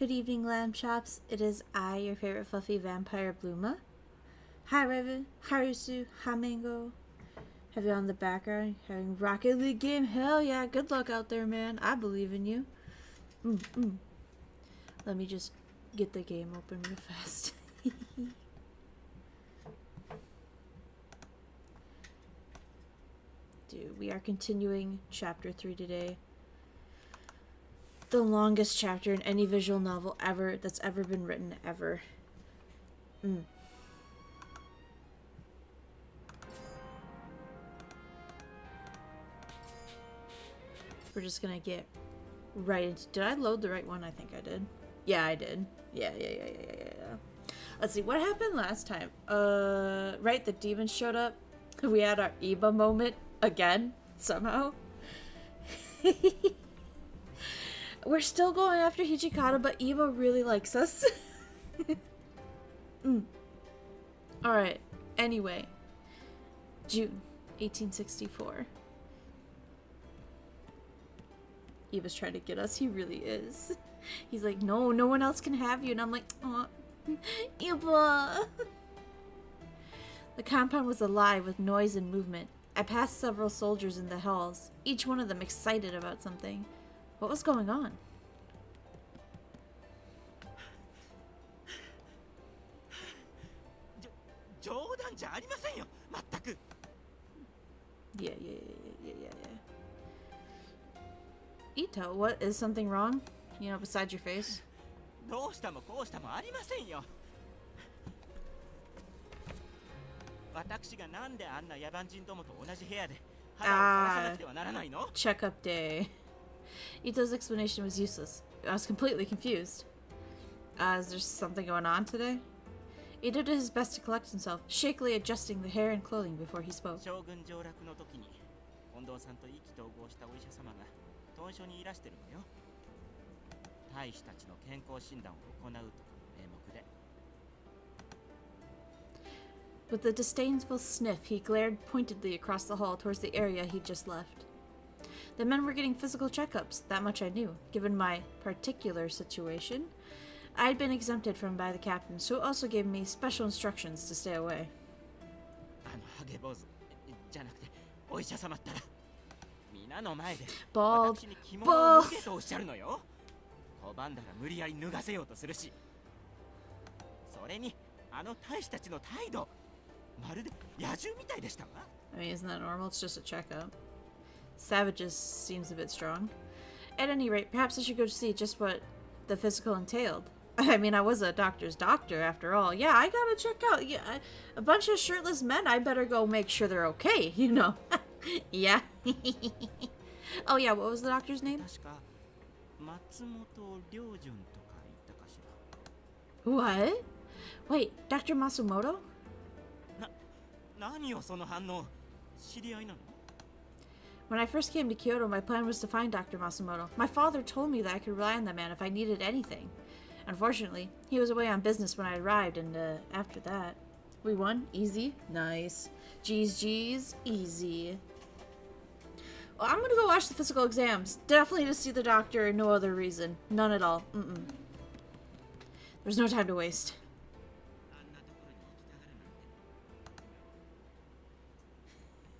Good evening, lamb chops. It is I, your favorite fluffy vampire Bluma. Hi, Raven. Harusu. Hi, Mango. Have you on the background? Having Rocket League game? Hell yeah. Good luck out there, man. I believe in you. Let me just get the game open real fast. Dude, we are continuing chapter 3 today. The longest chapter in any visual novel ever that's ever been written, ever. We're just gonna get right into... Did I load the right one? I think I did. Yeah, I did. Yeah. Let's see, what happened last time? Right, the demons showed up. We had our Iba moment again, somehow. We're still going after Hijikata, but Iba really likes us. Alright, anyway. June 1864. Iba's trying to get us. He really is. He's like, no one else can have you. And I'm like, oh, Iba. The compound was alive with noise and movement. I passed several soldiers in the halls, each one of them excited about something. What was going on? Yeah. Ito, what? Is something wrong? You know, besides your face? Checkup day. Ito's explanation was useless. I was completely confused. Is there something going on today? Ito did his best to collect himself, shakily adjusting the hair and clothing before he spoke. With a disdainful sniff, he glared pointedly across the hall towards the area he'd just left. The men were getting physical checkups, that much I knew. Given my particular situation, I had been exempted from by the captain, so it also gave me special instructions to stay away. Bald. I mean, isn't that normal? It's just a checkup. Savages seems a bit strong. At any rate, perhaps I should go to see just what the physical entailed. I mean, I was a doctor's doctor after all. Yeah, I gotta check out. Yeah, a bunch of shirtless men. I better go make sure they're okay, you know. Yeah. Oh yeah, what was the doctor's name? What? Wait, Dr. Masumoto? When I first came to Kyoto, my plan was to find Dr. Masumoto. My father told me that I could rely on the man if I needed anything. Unfortunately, he was away on business when I arrived, and after that... We won? Easy? Nice. G's, easy. Well, I'm gonna go watch the physical exams. Definitely to see the doctor and no other reason. None at all. There's no time to waste.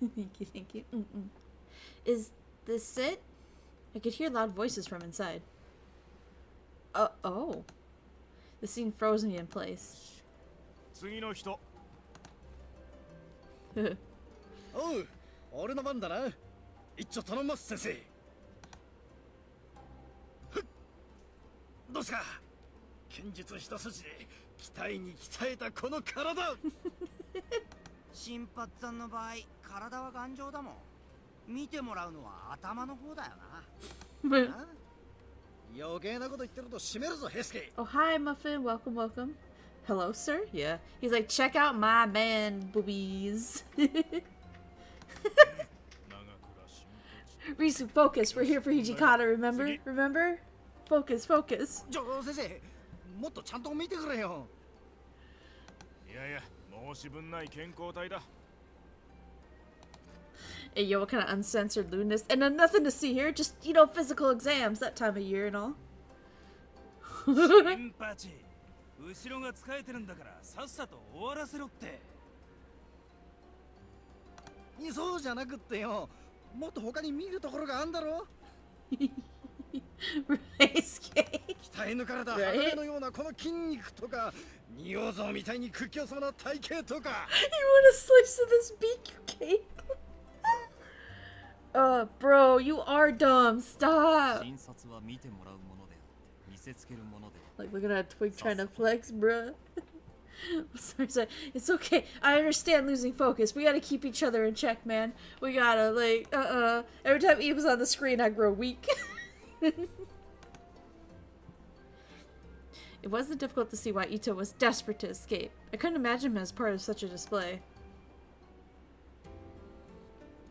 Thank you. Is this it? I could hear loud voices from inside. Oh. The scene froze me in place. Oh, 俺の番だな。一丁頼みます先生。どうすか。剣術一筋で鍛えに鍛えたこの体。新八さんの場合、体は頑丈だもん。見てもらうのは頭の方だよな。余計なこと言ってると締めるぞ、ヘスケ。Oh, hi, Muffin. Welcome. Hello, sir? Yeah. He's like, check out my man, boobies. Risu, focus. We're here for Hijikata, remember? Focus. じゃあ先生、もっとちゃんと見てくれよ。いやいや、申し分ない健康体だ。Hey, yo, what kind of uncensored lewdness? And then nothing to see here, just, you know, physical exams that time of year and all. 新パチ、後ろが使えてるんだからさっさと終わらせろって。そうじゃなくってよ、もっと他に見るところがあんだろ。鍛え抜かれた鋼のようなこの筋肉とか、仁王像みたいに屈強そうな体型とか。You want a slice of this beefcake? Bro, you are dumb. Stop. Like, look at that twig trying to flex, bruh. sorry. It's okay. I understand losing focus. We gotta keep each other in check, man. We gotta, like, every time Eva's on the screen, I grow weak. It wasn't difficult to see why Ito was desperate to escape. I couldn't imagine him as part of such a display.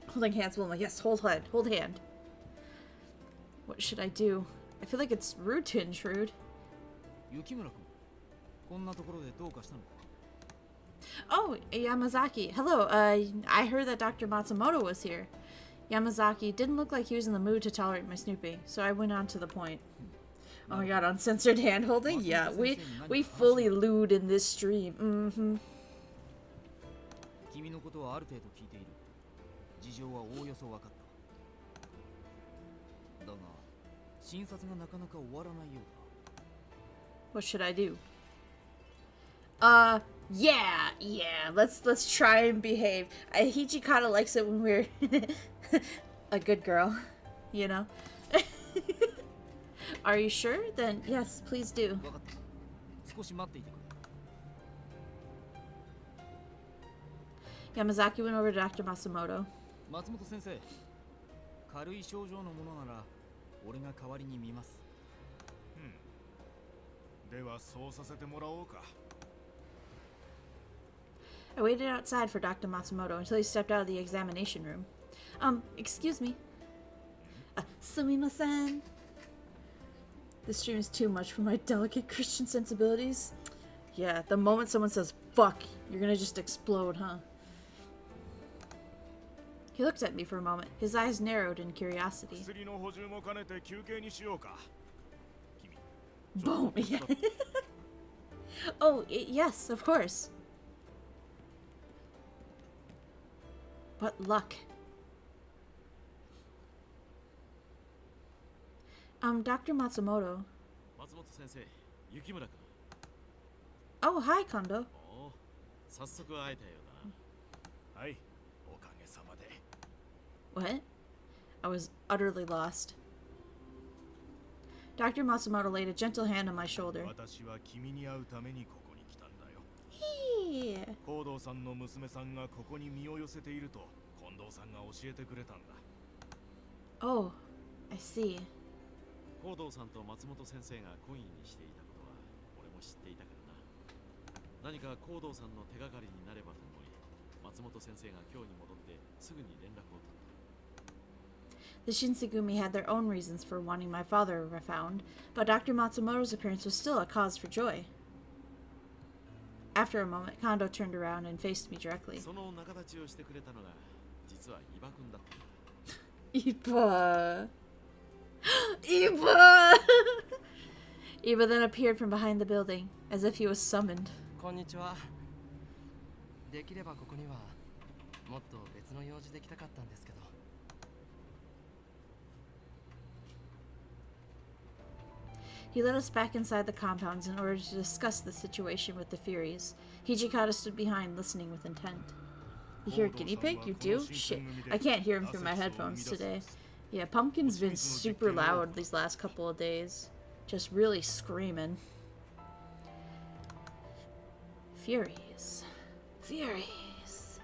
Holding hands will, like, yes, hold hand. What should I do? I feel like it's rude to intrude. Oh, Yamazaki. Hello, I heard that Dr. Matsumoto was here. Yamazaki didn't look like he was in the mood to tolerate my snooping, so I went on to the point. Oh my god, uncensored hand-holding? Yeah, we fully lewd in this stream. Mm-hmm. What should I do? Yeah. Let's try and behave. Hijikata likes it when we're a good girl, you know? Are you sure? Then yes, please do. Yamazaki went over to Dr. Matsumoto. I waited outside for Dr. Matsumoto until he stepped out of the examination room. Excuse me. Sumimasen. This stream is too much for my delicate Christian sensibilities. Yeah, the moment someone says fuck, you're gonna just explode, huh? He looked at me for a moment, his eyes narrowed in curiosity. Boom! Yeah. Oh, yes, of course. What luck. Dr. Matsumoto. Oh, hi, Kondo. What? I was utterly lost. Dr. Matsumoto laid a gentle hand on my shoulder. Hey. Oh, I see. The Shinsengumi had their own reasons for wanting my father found, but Dr. Matsumoto's appearance was still a cause for joy. After a moment, Kondo turned around and faced me directly. Iba! Iba! Iba then appeared from behind the building, as if he was summoned. Konnichiwa. He led us back inside the compounds in order to discuss the situation with the Furies. Hijikata stood behind, listening with intent. You hear a guinea pig? You do? Shit. I can't hear him through my headphones today. Yeah, Pumpkin's been super loud these last couple of days. Just really screaming. Furies. Furies.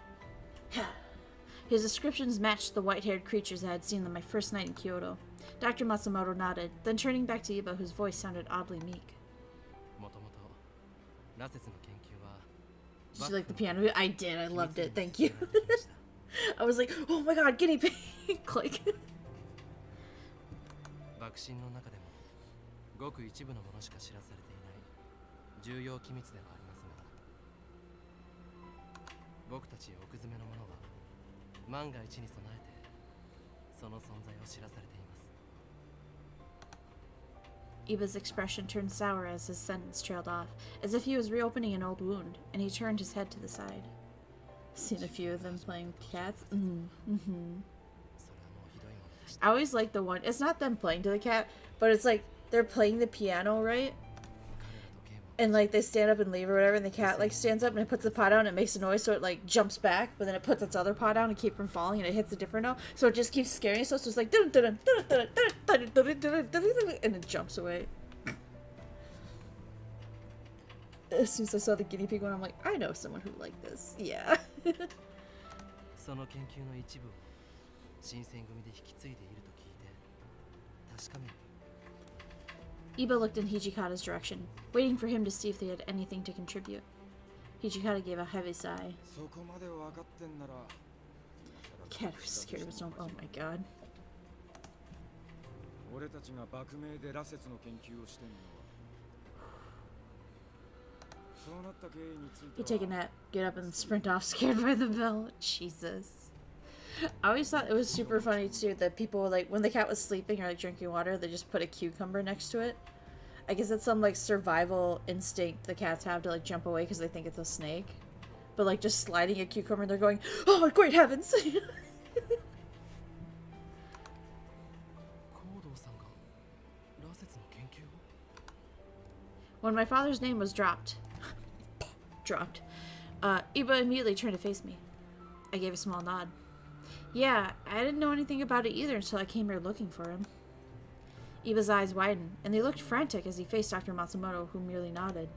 His descriptions matched the white-haired creatures I had seen on my first night in Kyoto. Dr. Matsumoto nodded, then turning back to Iba, whose voice sounded oddly meek. Did you like the piano? I did. I loved it. Thank you. I was like, oh my god, guinea pig! Click. Iba's expression turned sour as his sentence trailed off, as if he was reopening an old wound, and he turned his head to the side. Seen a few of them playing cats. I always like the one. It's not them playing to the cat, but it's like they're playing the piano, right? And like they stand up and leave or whatever, and the cat like stands up and it puts the paw down and it makes a noise, so it like jumps back, but then it puts its other paw down to keep from falling, and it hits a different note, so it just keeps scaring itself. So it's like and it jumps away. As soon as I saw the guinea pig one, I'm like, I know someone who liked this. Yeah. Iba looked in Hijikata's direction, waiting for him to see if they had anything to contribute. Hijikata gave a heavy sigh. The cat was scared of its own. Oh my god. You take a nap, get up and sprint off scared by the bell. Jesus. I always thought it was super funny too that people, like, when the cat was sleeping or like drinking water, they just put a cucumber next to it. I guess it's some like survival instinct the cats have to like jump away because they think it's a snake. But like just sliding a cucumber and they're going, oh great heavens! When my father's name was dropped, Iba immediately turned to face me. I gave a small nod. Yeah, I didn't know anything about it either until I came here looking for him. Iba's eyes widened, and they looked frantic as he faced Dr. Matsumoto, who merely nodded.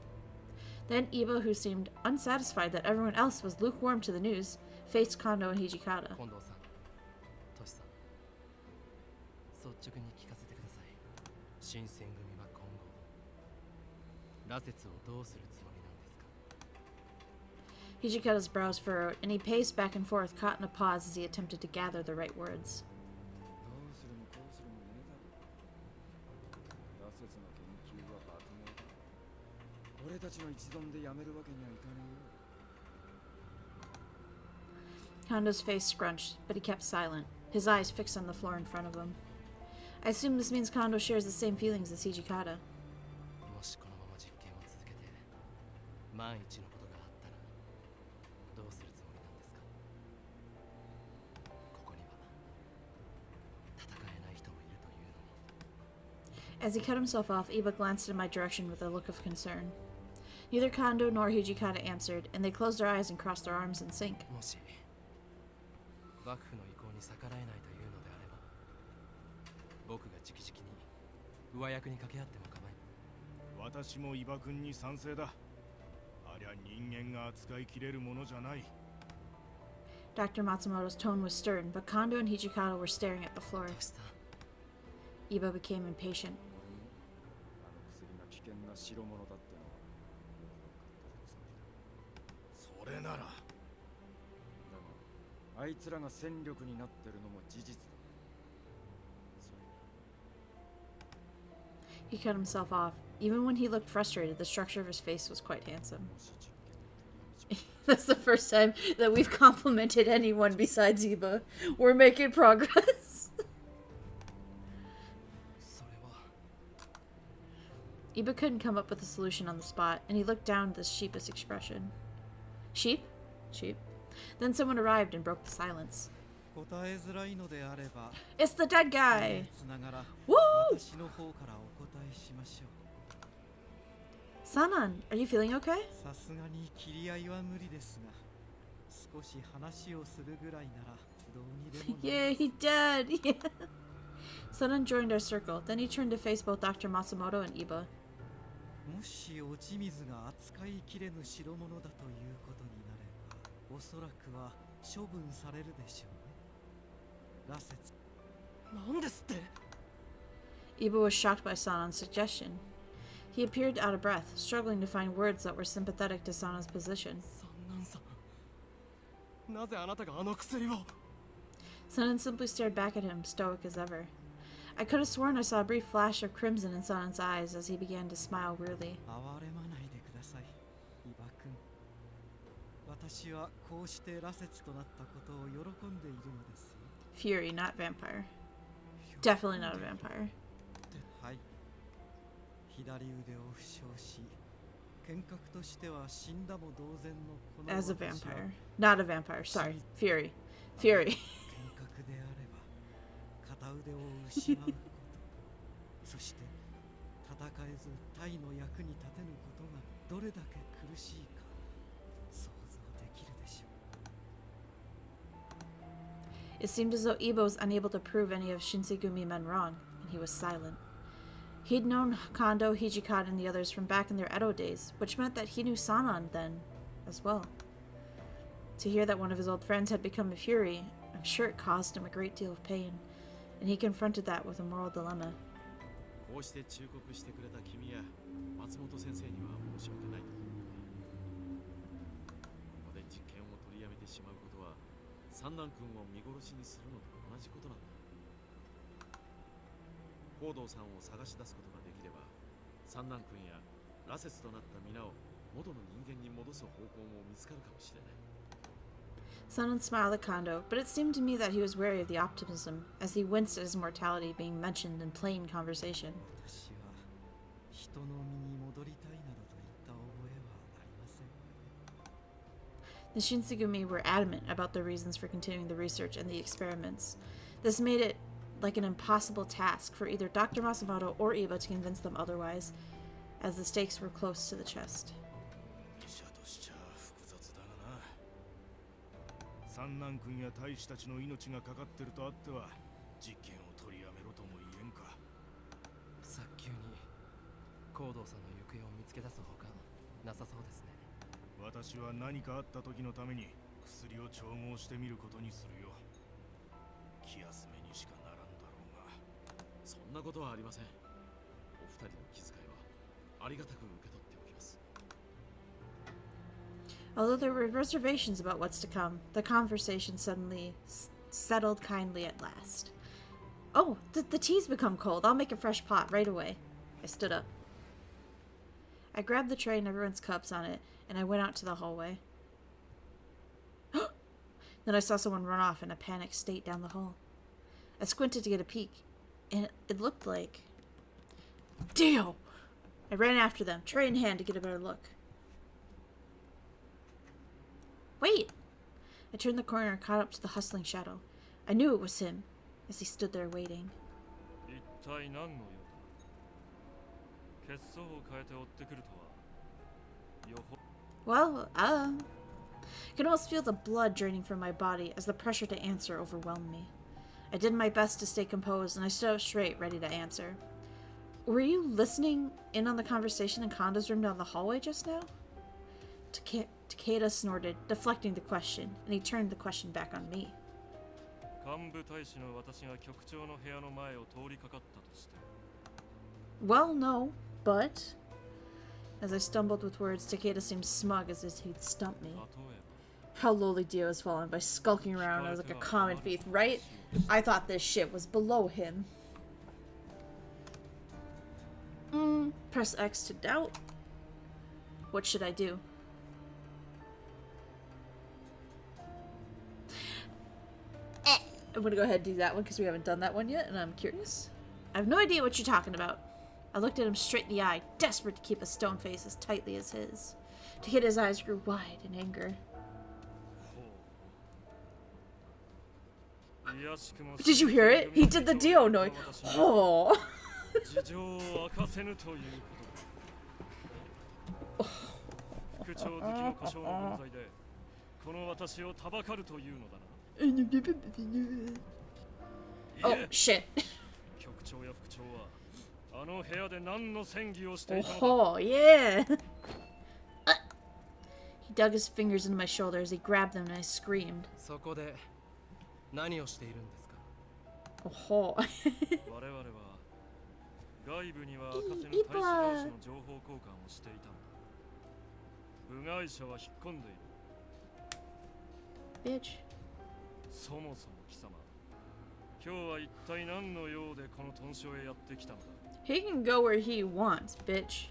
Then Iba, who seemed unsatisfied that everyone else was lukewarm to the news, faced Kondo and Hijikata. Hijikata's brows furrowed, and he paced back and forth, caught in a pause as he attempted to gather the right words. Kondo's face scrunched, but he kept silent, his eyes fixed on the floor in front of him. I assume this means Kondo shares the same feelings as Hijikata. As he cut himself off, Iba glanced in my direction with a look of concern. Neither Kondo nor Hijikata answered, and they closed their eyes and crossed their arms in sync. Dr. Matsumoto's tone was stern, but Kondo and Hijikata were staring at the floor. Iba became impatient. He cut himself off. Even when he looked frustrated, the structure of his face was quite handsome. That's the first time that we've complimented anyone besides Iba. We're making progress. Iba couldn't come up with a solution on the spot, and he looked down with this sheepish expression. Sheep? Sheep. Then someone arrived and broke the silence. It's the dead guy! Woo! Sanan, are you feeling okay? Yeah, he dead! Yeah. Sanan joined our circle. Then he turned to face both Dr. Matsumoto and Iba. Iba was shocked by Sanan's suggestion. He appeared out of breath, struggling to find words that were sympathetic to Sana's position. Sanan simply stared back at him, stoic as ever. I could have sworn I saw a brief flash of crimson in Sanan's eyes as he began to smile weirdly. Fury, not vampire. Definitely not a vampire. As a vampire. Not a vampire, sorry. Fury. Fury. そして戦えずタイの役に立てぬことがどれだけ苦しいか想像できるでしょう。 It seemed as though Ibo was unable to prove any of Shinsegumi men wrong, and he was silent. He'd known Kondo, Hijikata, and the others from back in their Edo days, which meant that he knew Sanan then as well. To hear that one of his old friends had become a fury, I'm sure it caused him a great deal of pain, and he confronted that with a moral dilemma. こうして忠告してくれた君や松本先生には申し訳ないと思う。ここで実験を取りやめてしまうことは三男君を見殺しにするのと同じことなんだ。報道さんを探し出すことができれば三男君や羅刹となった皆を元の人間に戻す方法も見つかるかもしれない。 Sanan smiled at Kondo, but it seemed to me that he was wary of the optimism, as he winced at his mortality being mentioned in plain conversation. 私は人の身に戻りたいなどと言った覚えはありません。 The Shinsegumi were adamant about their reasons for continuing the research and the experiments. This made it like an impossible task for either Dr. Masamoto or Iba to convince them otherwise, as the stakes were close to the chest. 三男君や大使たちの命がかかってるとあっては実験を取りやめろとも言えんか。早急に行動さんの行方を見つけ出すほかなさそうですね。私は何かあった時のために薬を調合してみることにするよ。気休めにしかならんだろうが。そんなことはありません。お二人の気遣いはありがたく受け取っておきます。 Although there were reservations about what's to come, the conversation suddenly settled kindly at last. Oh, the tea's become cold. I'll make a fresh pot right away. I stood up. I grabbed the tray and everyone's cups on it, and I went out to the hallway. Then I saw someone run off in a panicked state down the hall. I squinted to get a peek, and it looked like... Dio! I ran after them, tray in hand, to get a better look. Wait! I turned the corner and caught up to the hustling shadow. I knew it was him, as he stood there waiting. Well, I could almost feel the blood draining from my body as the pressure to answer overwhelmed me. I did my best to stay composed, and I stood up straight, ready to answer. Were you listening in on the conversation in Kondo's room down the hallway just now? Takeda snorted, deflecting the question, and he turned the question back on me. Well, no, but... As I stumbled with words, Takeda seemed smug as if he'd stump me. How lowly Dio has fallen by skulking around as like a common thief, right? I thought this shit was below him. Press X to doubt. What should I do? I'm gonna go ahead and do that one because we haven't done that one yet, and I'm curious. I have no idea what you're talking about. I looked at him straight in the eye, desperate to keep a stone face as tightly as his. Takeda's eyes grew wide in anger. Did you hear it? He did the Dio noise. Oh. Oh, shit. Oh, yeah. He dug his fingers into my shoulder as he grabbed them and I screamed. Oh. Bitch. He can go where he wants, bitch.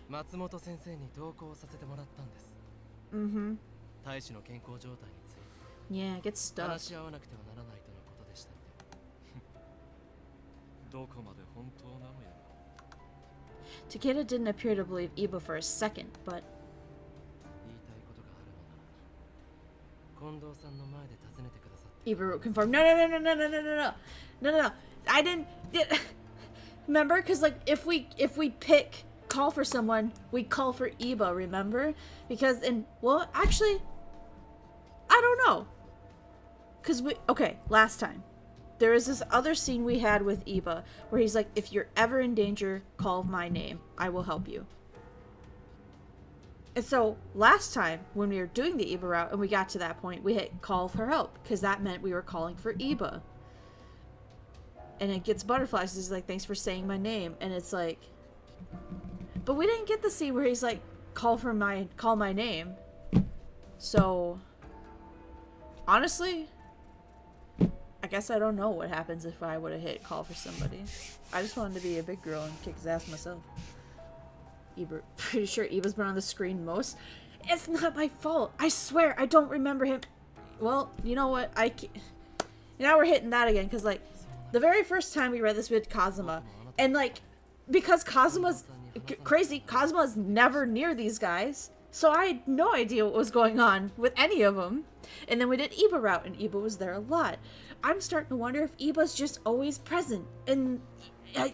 Mm-hmm. Yeah, get stuck. Takeda didn't appear to believe Iba for a second, but 言いたいことがあるのなら近藤さんの前で尋ねてくださって Iba confirmed. No. I didn't. Remember, because like if we call for someone, we call for Iba. Remember, because actually, I don't know. Because last time there was this other scene we had with Iba where he's like, if you're ever in danger, call my name. I will help you. And so last time when we were doing the Iba route and we got to that point, we hit call for help because that meant we were calling for Iba. And it gets butterflies. He's like, thanks for saying my name. And it's like, but we didn't get the scene where he's like, call my name. So honestly, I guess I don't know what happens if I would have hit call for somebody. I just wanted to be a big girl and kick his ass myself. Pretty sure Eva's been on the screen most. It's not my fault. I swear I don't remember him. Well, you know what? Now we're hitting that again because like the very first time we read this with Kazuma, and like because Kazuma's crazy, Kazuma's never near these guys, so I had no idea what was going on with any of them. And then we did Iba route, and Iba was there a lot. I'm starting to wonder if Iba's just always present, and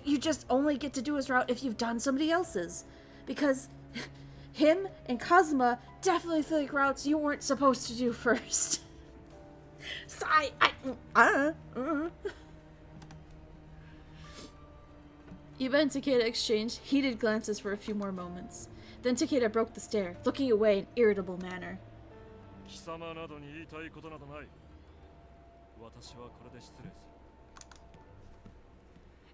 you just only get to do his route if you've done somebody else's. Because him and Kazuma definitely feel like routes you weren't supposed to do first. So Iba and Takeda exchanged heated glances for a few more moments. Then Takeda broke the stare, looking away in an irritable manner. 貴様などに言いたいことなどない。私はこれで失礼する。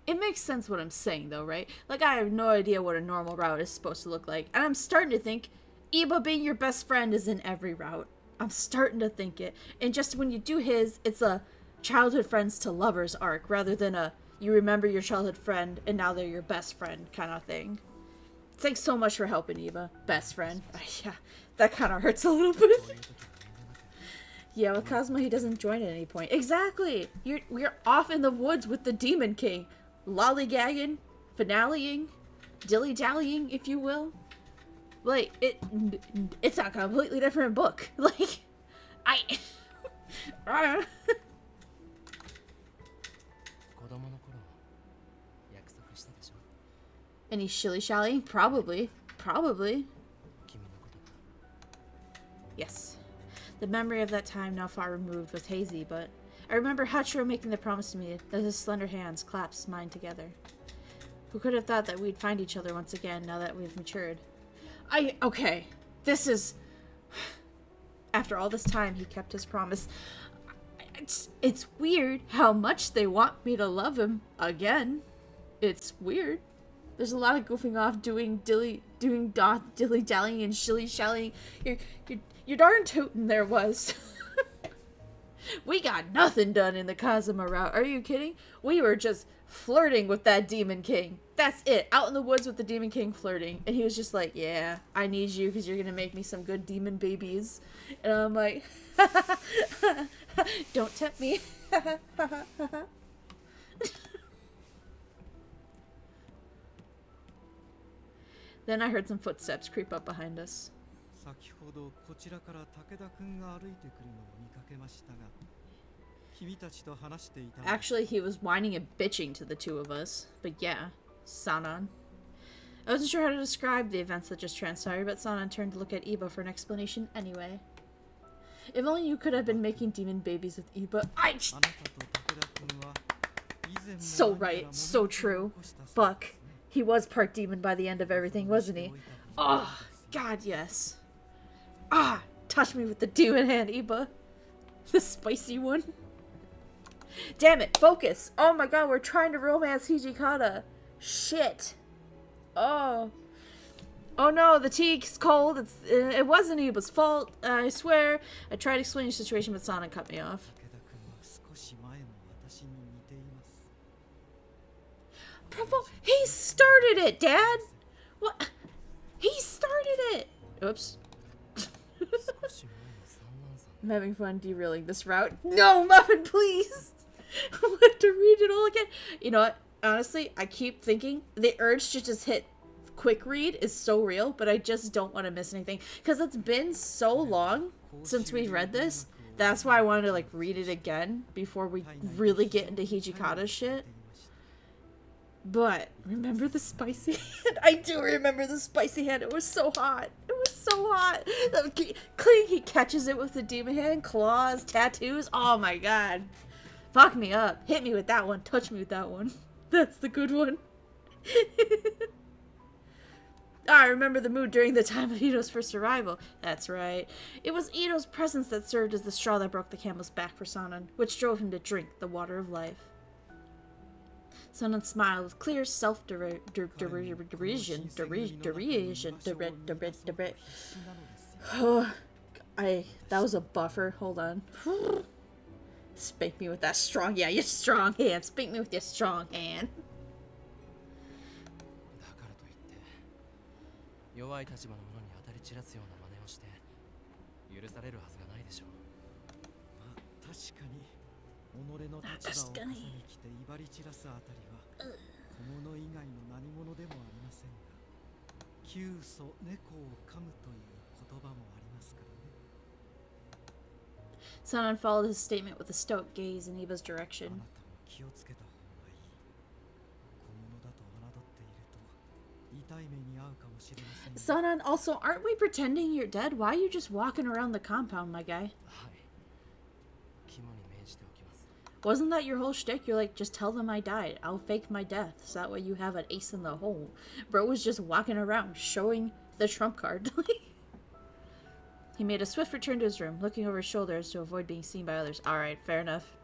It makes sense what I'm saying though, right? Like I have no idea what a normal route is supposed to look like. And I'm starting to think Iba being your best friend is in every route. I'm starting to think it. And just when you do his, it's a childhood friends to lovers arc rather than a you remember your childhood friend and now they're your best friend kind of thing. Thanks so much for helping, Iba. Best friend. Yeah, that kind of hurts a little bit. Yeah, with Kazuma, he doesn't join at any point. Exactly! We're off in the woods with the Demon King. Lollygagging, finaleing, dilly-dallying, if you will. Like, it's a completely different book. Like, Any shilly-shallying? Probably. Yes. The memory of that time now far removed was hazy, but I remember Hachiro making the promise to me as his slender hands clasped mine together. Who could have thought that we'd find each other once again now that we've matured? Okay. This is... After all this time, he kept his promise. It's weird how much they want me to love him again. It's weird. There's a lot of goofing off, doing dilly-dallying and shilly-shallying. You're darn tootin' there was. We got nothing done in the Kazuma route. Are you kidding? We were just flirting with that Demon King. That's it. Out in the woods with the Demon King flirting. And he was just like, yeah, I need you because you're going to make me some good demon babies. And I'm like, don't tempt me. Then I heard some footsteps creep up behind us. 先ほどこちらから武田君が歩いてくるのを見かけましたが、君たちと話していた。Actually, he was whining and bitching to the two of us. But yeah, Sanan. I wasn't sure how to describe the events that just transpired, but Sanan turned to look at Iba for an explanation anyway. If only you could have been making demon babies with Iba. So right, so true. Fuck. He was part demon by the end of everything, wasn't he? Oh, God, yes. Ah, touch me with the demon hand, Iba. The spicy one. Damn it, focus. Oh my God, we're trying to romance Hijikata. Shit. Oh. Oh no, the tea's cold. It wasn't Iba's fault. I swear. I tried explaining the situation, but Sana cut me off. Bravo, he started it, Dad! What? He started it! Oops. I'm having fun derailing this route. No, Muffin, please! I have to read it all again. You know what? Honestly, I keep thinking the urge to just hit quick read is so real, but I just don't want to miss anything. Because it's been so long since we read this. That's why I wanted to, like, read it again before we really get into Hijikata's shit. But, remember the spicy hand? I do remember the spicy hand. It was so hot. It was so hot. Cling, he catches it with the demon hand, claws, tattoos. Oh my god. Fuck me up. Hit me with that one. Touch me with that one. That's the good one. I remember the mood during the time of Ito's first arrival. That's right. It was Ito's presence that served as the straw that broke the camel's back for Sanan, which drove him to drink the water of life. Sanan smiled with clear self-derision. That was a buffer. Hold on. Spank me with that strong, yeah, your strong hand. Spank me with your strong hand. だからといって弱い立場の者に当たり散らすような真似をして許されるはずがないでしょう。まあ確かに己の立場を重ねきて威張り散らすあたりは小物以外の何者でもありませんが、窮鼠猫を噛むという言葉もありますからね。Sanan followed his statement with a stoic gaze in Iba's あ direction. なたも気をつけた方がいい。小物だと侮っていると痛い目に遭うかもしれませんよ。 Sanan, also, aren't we pretending you're dead? Why are you just walking around the compound, my guy? はい。肝に銘じておきます。 Wasn't that your whole shtick? You're like, just tell them I died. I'll fake my death, so that way you have an ace in the hole. Bro was just walking around, showing the trump card. He made a swift return to his room, looking over his shoulders to avoid being seen by others. Alright, fair enough.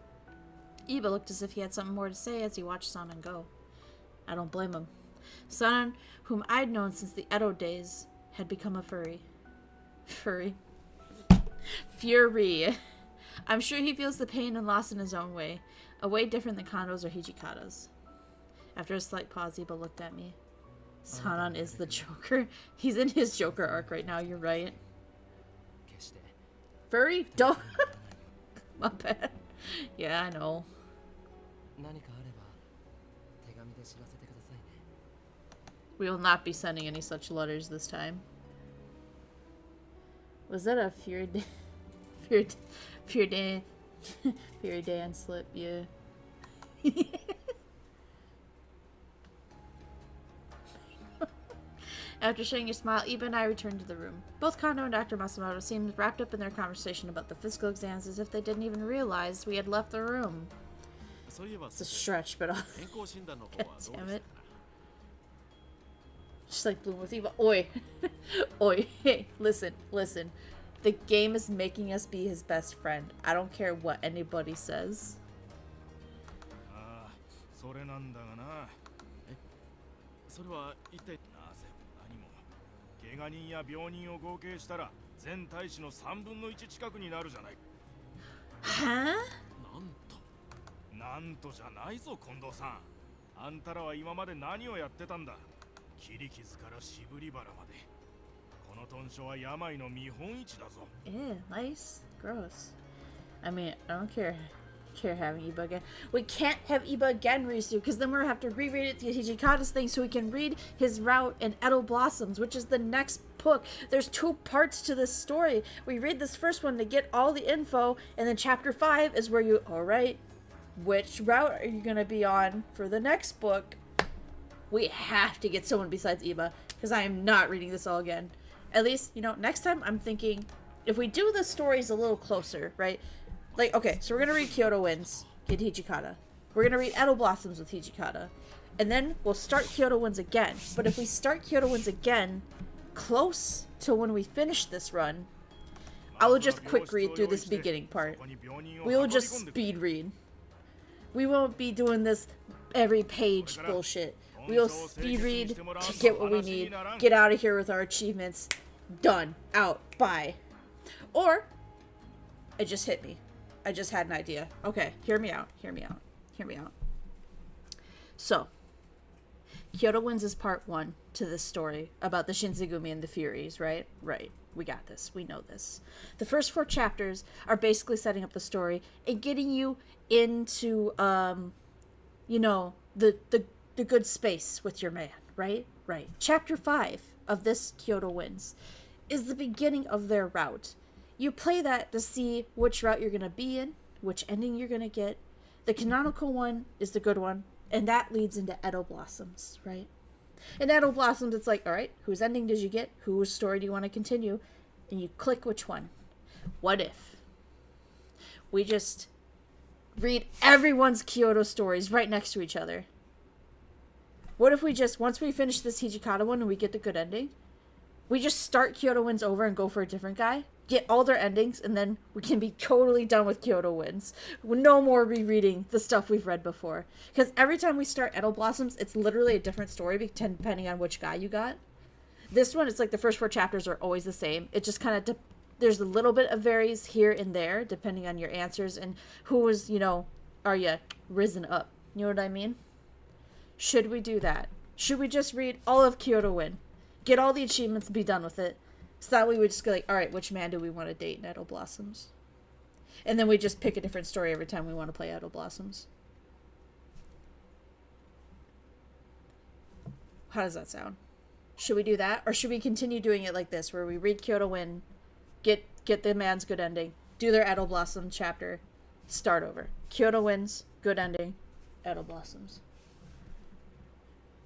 Iba looked as if he had something more to say as he watched Sanan go. I don't blame him. Sanan, whom I'd known since the Edo days, had become a furry. Fury. I'm sure he feels the pain and loss in his own way, a way different than Kondo's or Hijikata's. After a slight pause, Iba looked at me. Sanan is the Joker. He's in his Joker arc right now, you're right. 決して Furry? Don't. My bad. Yeah, I know. 何かあれば手紙で知らせてくださいね。 We will not be sending any such letters this time. Was that a Fear Dan slip? Yeah. After sharing a smile, Iba and I returned to the room. Both Kondo and Dr. Masamoto seemed wrapped up in their conversation about the physical exams as if they didn't even realize we had left the room. そういえば It's a stretch, but I'll... 健康診断の方 God はどう damn で it. した Just like Bloom with Eva. Oi. Oi. Hey, listen. The game is making us be his best friend. I don't care what anybody says. ああ、それなんだがな。それは一体なぜも何も怪我人や病人を合計したら全大使の3分の1近くになるじゃない。 Huh? なんとなんとじゃないぞ近藤さん。あんたらは今まで何をやってたんだ。切り傷から渋り腹まで。この豚書は病の見本市だぞ。 Ew, nice. Gross. I mean, I don't care having Iba again. We can't have Iba again, Risu, because then we're gonna have to reread it to Hijikata's thing so we can read his route in Edo Blossoms, which is the next book. There's 2 parts to this story. We read this first one to get all the info, and then chapter 5 is where you, alright, which route are you gonna be on for the next book? We have to get someone besides Iba, because I am not reading this all again. At least, you know, next time I'm thinking, if we do the stories a little closer, right? Like, okay, so we're gonna read Kyoto Winds, get Hijikata. We're gonna read Edo Blossoms with Hijikata. And then we'll start Kyoto Winds again. But if we start Kyoto Winds again, close to when we finish this run, I will just quick read through this beginning part. We will just speed read. We won't be doing this every page bullshit. We will speed read to get what we need, get out of here with our achievements. Done. Out. Bye. Or, it just hit me. I just had an idea. Okay, hear me out. So, Kyoto Winds is part 1 to this story about the Shinzigumi and the Furies, right? Right. We got this. We know this. The first 4 chapters are basically setting up the story and getting you into, you know, the good space with your man, right? Right. Chapter 5 of this Kyoto Winds is the beginning of their route. You play that to see which route you're going to be in, which ending you're going to get. The canonical one is the good one, and that leads into Edo Blossoms, right? In Edo Blossoms, it's like, all right, whose ending did you get? Whose story do you want to continue? And you click which one. What if we just read everyone's Kyoto stories right next to each other? What if we just, once we finish this Hijikata one and we get the good ending, we just start Kyoto Winds over and go for a different guy, get all their endings, and then we can be totally done with Kyoto Winds. No more rereading the stuff we've read before. Because every time we start Edo Blossoms, it's literally a different story depending on which guy you got. This one, it's like the first 4 chapters are always the same. It just kind of, there's a little bit of varies here and there, depending on your answers and who was, are you risen up? You know what I mean? Should we do that? Should we just read all of Kyoto Wind? Get all the achievements and be done with it? So that we would just go like, alright, which man do we want to date in Edo Blossoms? And then we just pick a different story every time we want to play Edo Blossoms. How does that sound? Should we do that? Or should we continue doing it like this, where we read Kyoto Wind, get the man's good ending, do their Edo Blossom chapter, start over. Kyoto Winds, good ending, Edo Blossoms.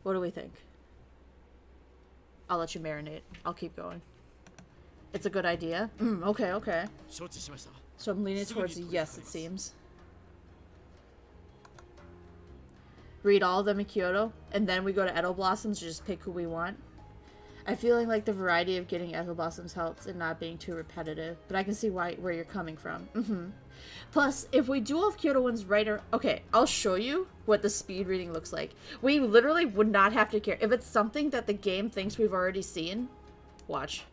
What do we think? I'll let you marinate. I'll keep going. It's a good idea. Okay. So I'm leaning towards a yes, it seems. Read all of them in Kyoto, and then we go to Edo Blossoms to just pick who we want. I feel like the variety of getting Edo Blossoms helps and not being too repetitive, but I can see where you're coming from. Plus, if we do all of Kyoto Winds okay, I'll show you what the speed reading looks like. We literally would not have to care. If it's something that the game thinks we've already seen, watch.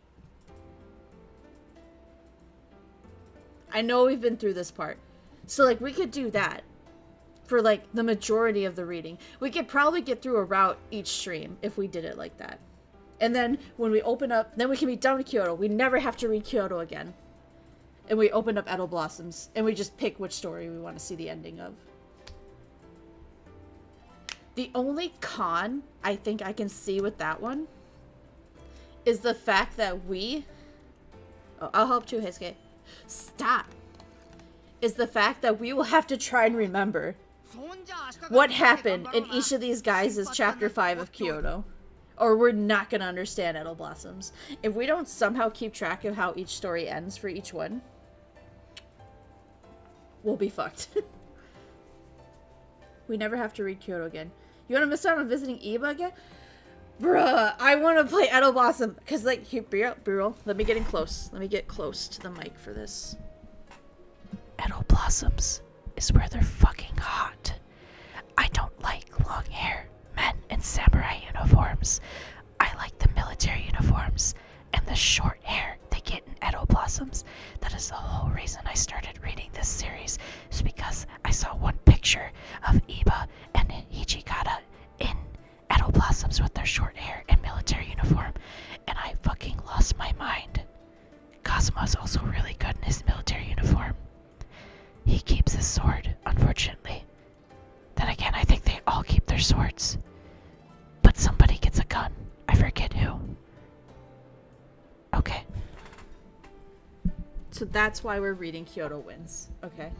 I know we've been through this part. So, like, we could do that for, like, the majority of the reading. We could probably get through a route each stream if we did it like that. And then, when we open up, then we can be done with Kyoto. We never have to read Kyoto again. And we open up Edo Blossoms, and we just pick which story we want to see the ending of. The only con I think I can see with that one is the fact that we... Oh, I'll help too, Heisuke. Stop! Is the fact that we will have to try and remember what happened in each of these guys' chapter 5 of Kyoto. Or we're not going to understand Edo Blossoms. If we don't somehow keep track of how each story ends for each one, we'll be fucked. We never have to read Kyoto again. You want to miss out on visiting Iba again? Bruh, I want to play Edo Blossom. Because, like, here, Burl, let me get in close. Let me get close to the mic for this. Edo Blossoms is where they're fucking hot. I don't like long hair, men in samurai uniforms. I like the military uniforms and the short hair they get in Edo Blossoms. That is the whole reason I started reading this series, is because I saw one picture of Iba and Hijikata in Edo Blossoms with their short hair and military uniform, and I fucking lost my mind. Kazuma's also really good in his military uniform. He keeps his sword, unfortunately. Then again, I think they all keep their swords. But somebody gets a gun. I forget who. Okay. So that's why we're reading Kyoto Winds. Okay.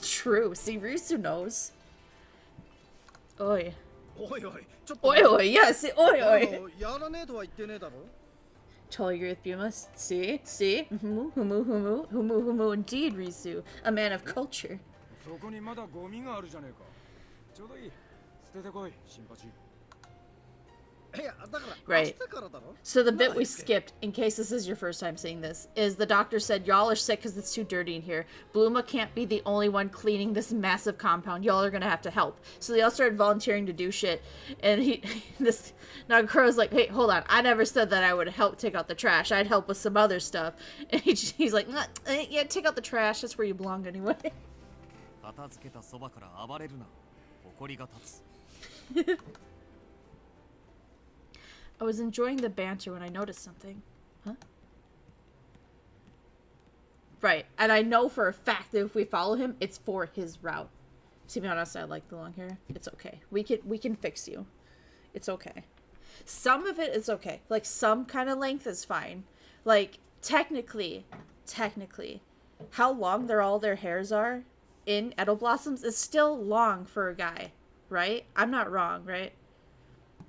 True. See, Risu knows. Oi. Oi, yes. Oi. Totally agree with Buma. See? Humu. Indeed, Risu. A man of culture. Right. So the bit we skipped, in case this is your first time seeing this, is the doctor said, y'all are sick because it's too dirty in here. Bluma can't be the only one cleaning this massive compound. Y'all are going to have to help. So they all started volunteering to do shit. And this Nagakuro's like, hey, hold on. I never said that I would help take out the trash. I'd help with some other stuff. And he's like, yeah, take out the trash. That's where you belong anyway. I was enjoying the banter when I noticed something. Huh? Right. And I know for a fact that if we follow him, it's for his route. To be honest, I like the long hair. It's okay. We can fix you. It's okay. Some of it is okay. Like, some kind of length is fine. Like, technically, how long all their hairs are in Edo Blossoms is still long for a guy, right? I'm not wrong, right?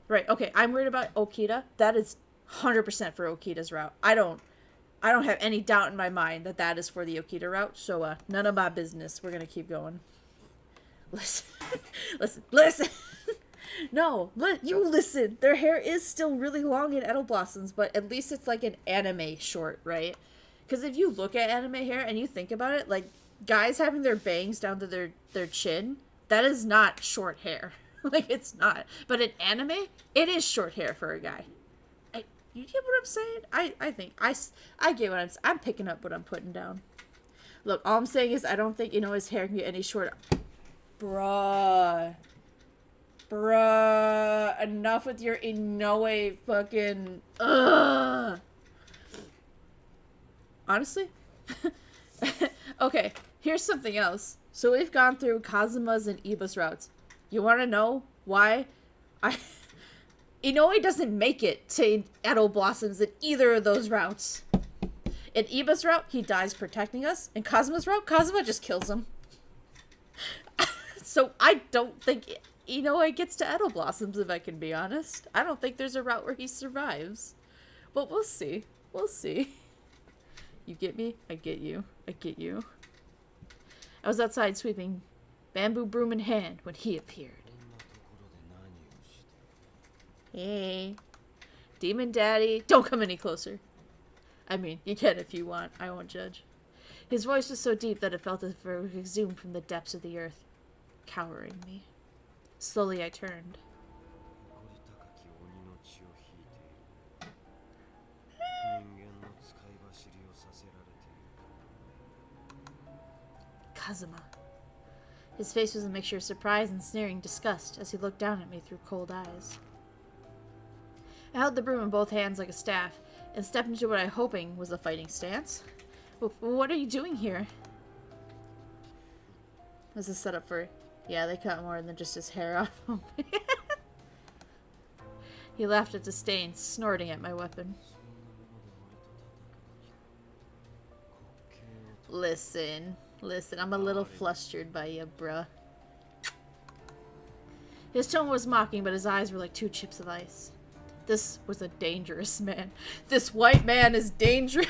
Right, okay, I'm worried about Okita. That is 100% for Okita's route. I don't have any doubt in my mind that that is for the Okita route, so none of my business. We're gonna keep going. Listen. Listen. No, you listen. Their hair is still really long in Edo Blossoms, but at least it's like an anime short, right? Because if you look at anime hair and you think about it, like, guys having their bangs down to their chin, that is not short hair. Like, it's not. But in anime, it is short hair for a guy. You get what I'm saying? I think I get what I'm picking up what I'm putting down. Look, all I'm saying is I don't think Inoue's hair can get any shorter. Bruh, enough with your Inoue fucking honestly. Okay, here's something else. So we've gone through Kazuma's and Iba's routes. You want to know why Inoue doesn't make it to Edo Blossoms in either of those routes? In Iba's route, he dies protecting us. In Kazuma's route, Kazuma just kills him. So I don't think Inoue gets to Edo Blossoms, if I can be honest. I don't think there's a route where he survives. But we'll see. We'll see. You get me? I get you. I get you. I was outside sweeping, bamboo broom in hand, when he appeared. Hey. Demon Daddy. Don't come any closer. I mean, you can if you want. I won't judge. His voice was so deep that it felt as if it was exhumed from the depths of the earth, cowering me. Slowly I turned. Kazuma. His face was a mixture of surprise and sneering disgust as he looked down at me through cold eyes. I held the broom in both hands like a staff and stepped into what I hoping was a fighting stance. What are you doing here? Was this set up for... Yeah, they cut more than just his hair off. He laughed at disdain, snorting at my weapon. Listen, I'm a little flustered by you, bruh. His tone was mocking, but his eyes were like two chips of ice. This was a dangerous man. This white man is dangerous.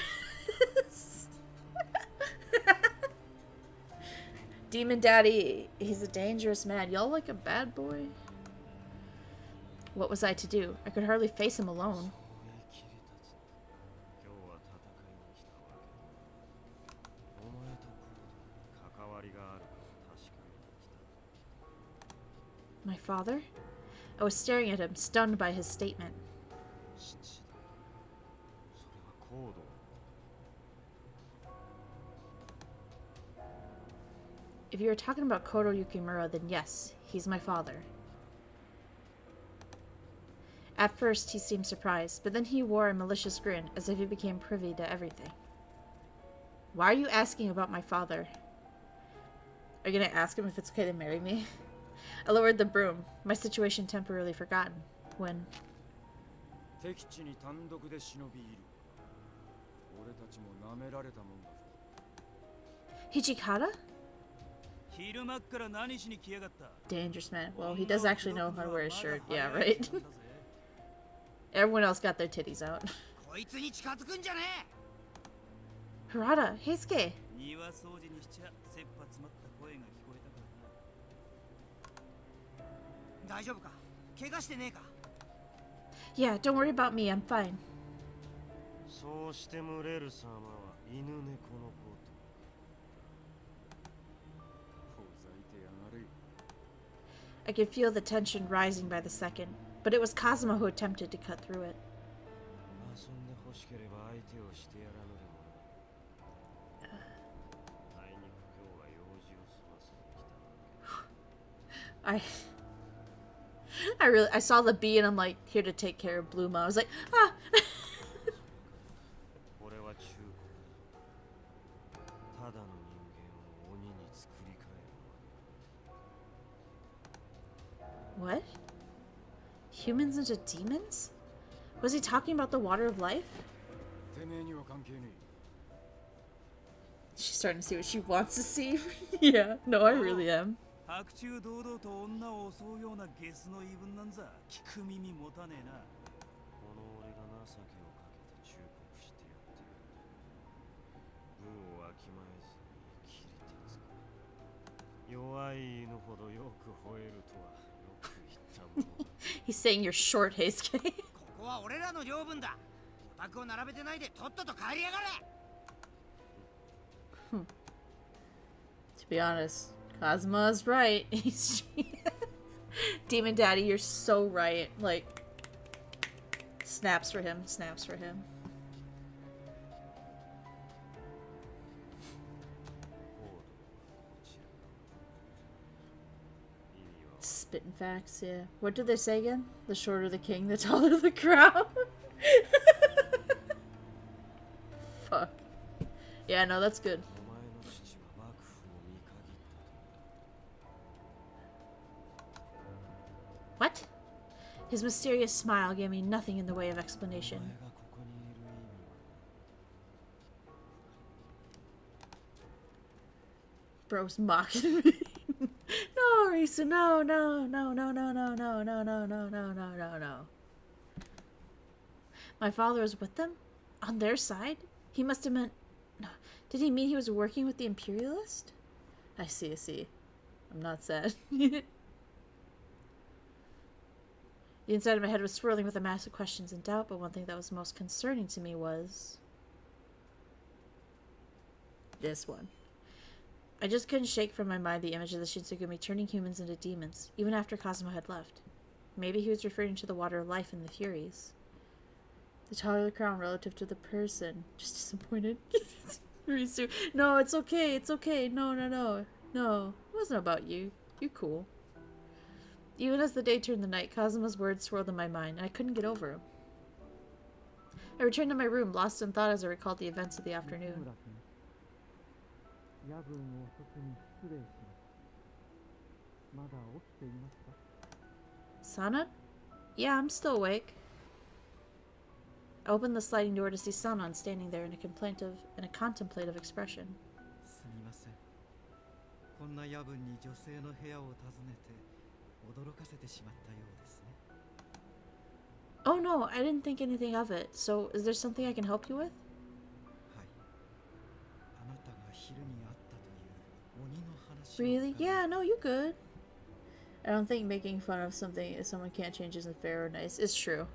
Demon Daddy, he's a dangerous man. Y'all like a bad boy? What was I to do? I could hardly face him alone. My father? I was staring at him, stunned by his statement. If you were talking about Kodo Yukimura, then yes, he's my father. At first, he seemed surprised, but then he wore a malicious grin, as if he became privy to everything. Why are you asking about my father? Are you gonna ask him if it's okay to marry me? I lowered the broom, my situation temporarily forgotten, when... Hijikata? Dangerous man. Well, he does actually know how to wear his shirt. Yeah, right? Everyone else got their titties out. Harada, Heisuke! Yeah, don't worry about me, I'm fine. I could feel the tension rising by the second, but it was Kazuma who attempted to cut through it. I saw the bee and I'm like, here to take care of Bluma. I was like, ah! What? Humans into demons? Was he talking about the water of life? She's starting to see what she wants to see. Yeah, no, I really am. 白昼堂々と女を襲うようなゲスの言い分なんざ聞く耳持たねえな。この俺が情けをかけて忠告してやってる。分をわきまえずに切り立つか。弱い犬ほどよく吠えるとはよく言ったものだ。He's saying you're short, Heisuke. ここは俺らの領分だ。オタクを並べてないでとっとと帰りやがれ。To be honest, Kazuma's right. Demon Daddy, you're so right. Like, snaps for him, snaps for him. Spitting facts, yeah. What did they say again? The shorter the king, the taller the crown. Fuck. Yeah, no, that's good. What? His mysterious smile gave me nothing in the way of explanation. Bro's mocking me. No, Risu, no, no, no, no, no, no, no, no, no, no, no, no, no, no. My father was with them? On their side? He must have meant... Did he mean he was working with the Imperialist? I see, I see. I'm not sad. The inside of my head was swirling with a mass of questions and doubt, but one thing that was most concerning to me was... this one. I just couldn't shake from my mind the image of the Shinsengumi turning humans into demons, even after Kazuma had left. Maybe he was referring to the water of life and the Furies. The taller the crown relative to the person. Just disappointed. Risu. No, it's okay, it's okay. No, no, no. No, it wasn't about you. You're cool. Even as the day turned to night, Kazuma's words swirled in my mind, and I couldn't get over him. I returned to my room, lost in thought as I recalled the events of the afternoon. Sana? Yeah, I'm still awake. I opened the sliding door to see Sanan standing there in a contemplative expression. Oh no, I didn't think anything of it. So, is there something I can help you with? Really? Yeah, no, you good. I don't think making fun of something if someone can't change isn't fair or nice. It's true.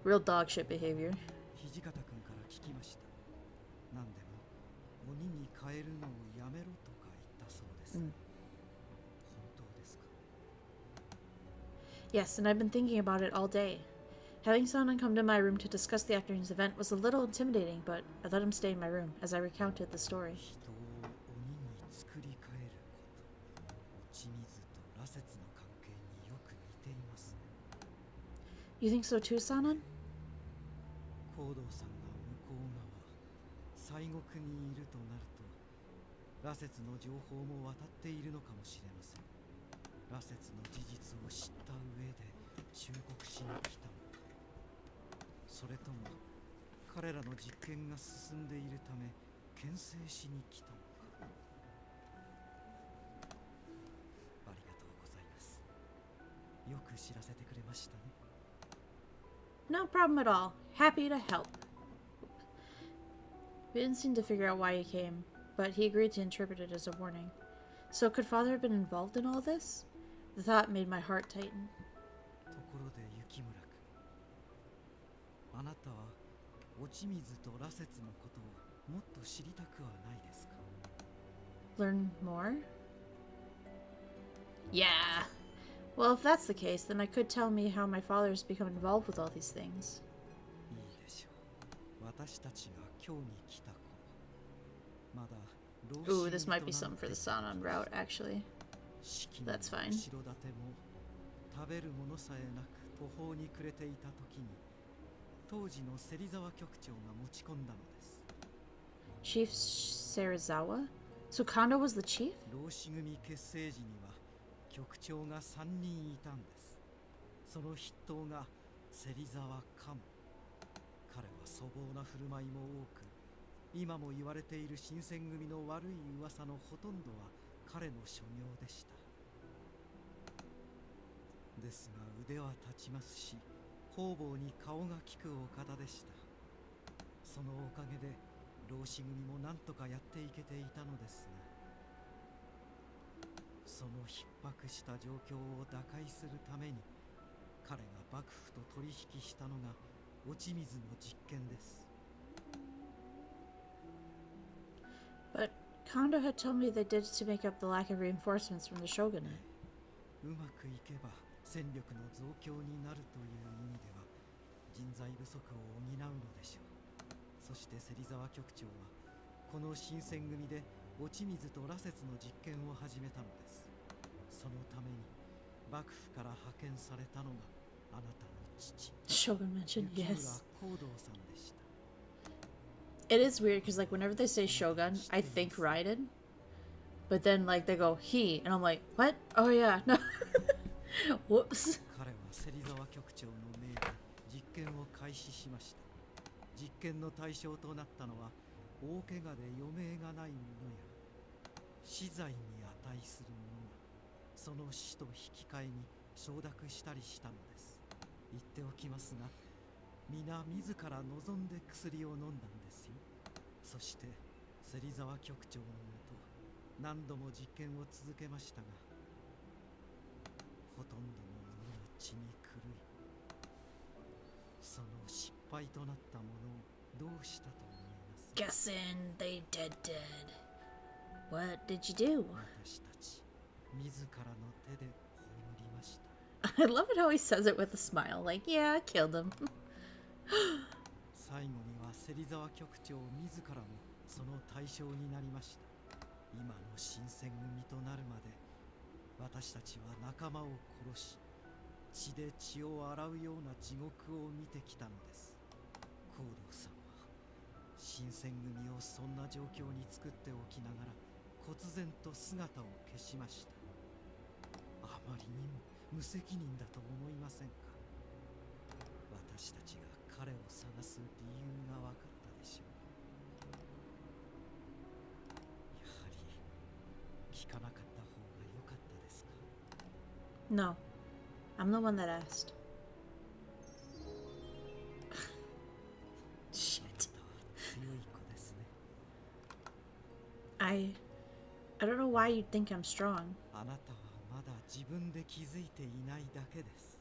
Real dog shit behavior. Yes, and I've been thinking about it all day. Having Sanan come to my room to discuss the afternoon's event was a little intimidating, but I let him stay in my room as I recounted the story. You think so too, Sanan? No problem at all. Happy to help. We didn't seem to figure out why he came, but he agreed to interpret it as a warning. So could Father have been involved in all this? The thought made my heart tighten. Learn more? Yeah. Well, if that's the case, then I could tell me how my father has become involved with all these things. Ooh, this might be something for the Sanan route, actually. That's fine. Chief Serizawa? So Kondo was the chief? その筆頭が芹沢寛。彼は粗暴な振る舞いも多く、今も言われている新選組の悪い噂のほとんどは彼の所業でした。ですが腕は立ちますし、方々に顔が利くお方でした。そのおかげで浪士組も何とかやっていけていたのですが、その逼迫した状況を打開するために彼が幕府と取引したのが落ち水の実験です。 But Kondo had told me they did it to make up the lack of reinforcements from the shogunate. うまくいけば戦力の増強になるという意味では人材不足を補うのでしょう。そして芹沢局長はこの新選組で落ち水と羅刹の実験を始めたのです。そのために幕府から派遣されたのがあなたの父 Shogun mentioned, 幸村 yes. 光道さんでした。 It is weird because, like, whenever they say Shogun, I think Raiden. But then, like, they go, he. And I'm like, what? Oh, yeah. No. Whoops. 彼は芹沢局長の命で実験を開始しました。実験の対象となったのは大怪我で余命がない者や死罪に値する者がその死と引き換えに承諾したりしたのです。言っておきますが、皆自ら望んで薬を飲んだんですよ。そして芹沢局長のもと何度も実験を続けましたが、ほとんどの者が血に狂い、その失敗となったものをどうしたと思います？ Guessing they dead. What did you do? 私たち自らの手で葬りました。I love it how he says it with a smile. Like, yeah, I killed him. 最後には芹沢局長自らもその対象になりました。今の新選組となるまで私たちは仲間を殺し、血で血を洗うような地獄を見てきたのです。光道さんは新選組をそんな状況に作っておきながら忽然と姿を消しました。あまりにも無責任だと思いませんか？私たちが彼を探す理由が分かったでしょう。やはり聞かなかった方が良かったですか？ No. I'm the one that asked. あ Shit. なたは強い子ですね。 I don't know why you'd think I'm strong. あなたはまだ自分で気づいていないだけです。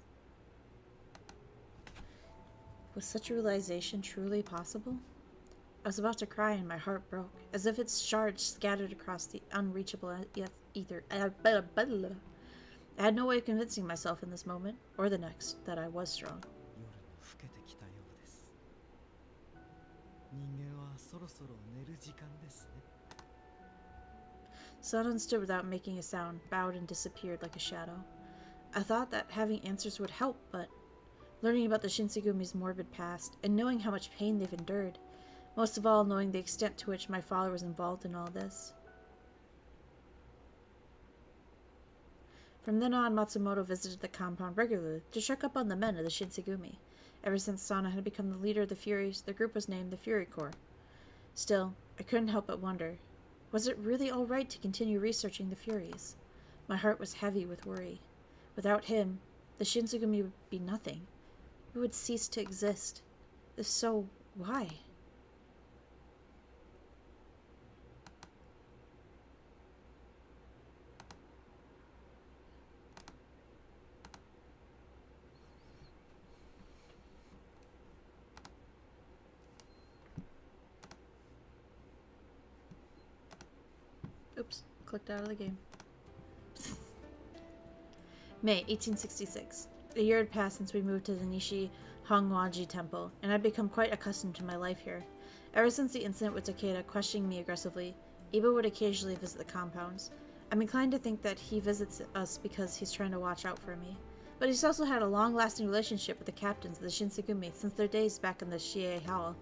Was such a realization truly possible? I was about to cry and my heart broke, as if its shards scattered across the unreachable ether. I had no way of convincing myself in this moment, or the next, that I was strong. 夜も更けてきたようです。人間はそろそろ寝る時間ですね。 Sonnen stood without making a sound, bowed and disappeared like a shadow. I thought that having answers would help, but learning about the Shinsegumi's morbid past, and knowing how much pain they've endured, most of all knowing the extent to which my father was involved in all this. From then on, Matsumoto visited the compound regularly to check up on the men of the Shinsegumi. Ever since Sana had become the leader of the Furies, the group was named the Fury Corps. Still, I couldn't help but wonder, was it really all right to continue researching the Furies? My heart was heavy with worry. Without him, the Shinsegumi would be nothing. We would cease to exist. If so, why? Oops, clicked out of the game. May 1866. A year had passed since we moved to the Nishi Hongwaji Temple, and I'd become quite accustomed to my life here. Ever since the incident with Takeda questioning me aggressively, Iba would occasionally visit the compounds. I'm inclined to think that he visits us because he's trying to watch out for me. But he's also had a long-lasting relationship with the captains of the Shinsegumi since their days back in the Shie Hall.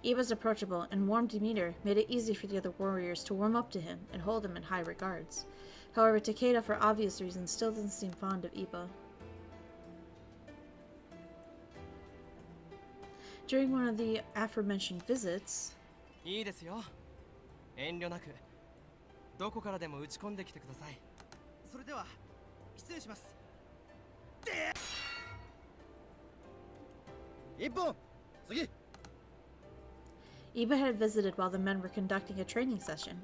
Iba's approachable and warm demeanor made it easy for the other warriors to warm up to him and hold him in high regards. However, Takeda, for obvious reasons, still doesn't seem fond of Iba. During one of the aforementioned visits, いいですよ。遠慮なくどこからでも打ち込んできてください。それでは失礼します。一本次。 Iba had visited while the men were conducting a training session,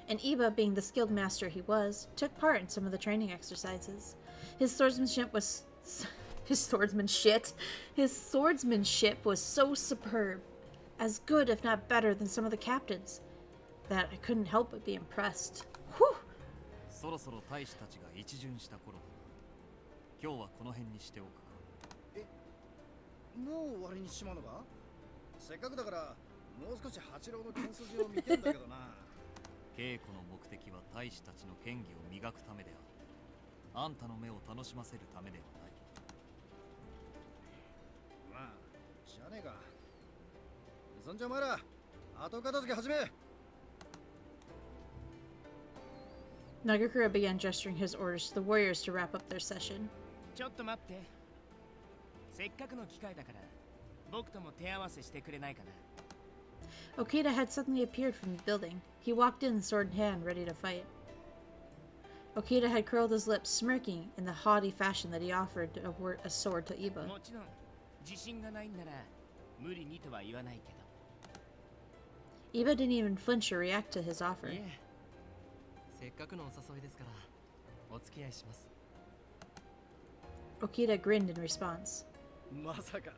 and Iba, being the skilled master he was, took part in some of the training exercises. His swordsmanship was so superb, as good if not better than some of the captains, that I couldn't help but be impressed. Whew! そろそろ大使たちが一巡した頃だな。今日はこの辺にしておくか。もう終わりにしまうのか。せっかくだからもう少し八郎の剣筋を見てんだけどな。稽古の目的は大使たちの剣技を磨くためであって、あんたの目を楽しませるためではない。まあしゃあねえか。そんじゃお前ら後片付け始め。 Nagakura began gesturing his orders to the warriors to wrap up their session. ちょっと待って。せっかくの機会だから僕とも手合わせしてくれないかな。 Okita had suddenly appeared from the building. He walked in, sword in hand, ready to fight. Okita had curled his lips, smirking in the haughty fashion that he offered a sword to Iba. もちろん自信がないんなら無理にとは言わないけど。 Iba didn't even flinch or react to his offer. いえ、せっかくのお誘いですからお付き合いします。 Okita grinned in response. まさか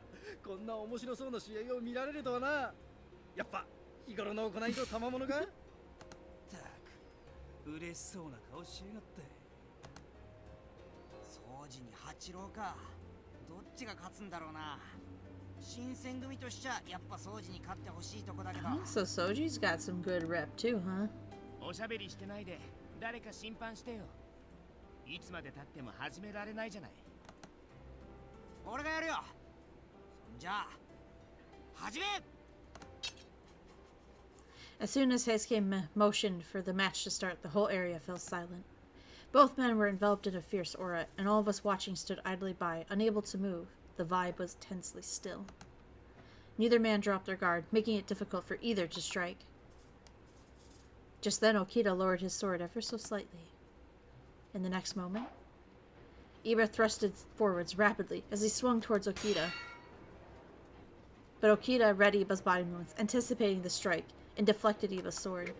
こんな面白そうな試合を見られるとはな。やっぱ日頃の行いと賜物か。たく嬉しそうな顔しやがって。掃除に八郎か。どっちが勝つんだろうな。新選組としちゃやっぱ掃除に勝ってほしいとこだけど。 So Soji's got some good rep too, huh? おしゃべりしてないで誰か審判してよ。いつまで経っても始められないじゃない。俺がやるよ。じゃあ始め。 As soon as Heisuke motioned for the match to start, the whole area fell silent. Both men were enveloped in a fierce aura, and all of us watching stood idly by, unable to move. The vibe was tensely still. Neither man dropped their guard, making it difficult for either to strike. Just then, Okita lowered his sword ever so slightly. In the next moment, Iba thrusted forwards rapidly as he swung towards Okita. But Okita read Iba's body movements, anticipating the strike, and deflected Iba's sword.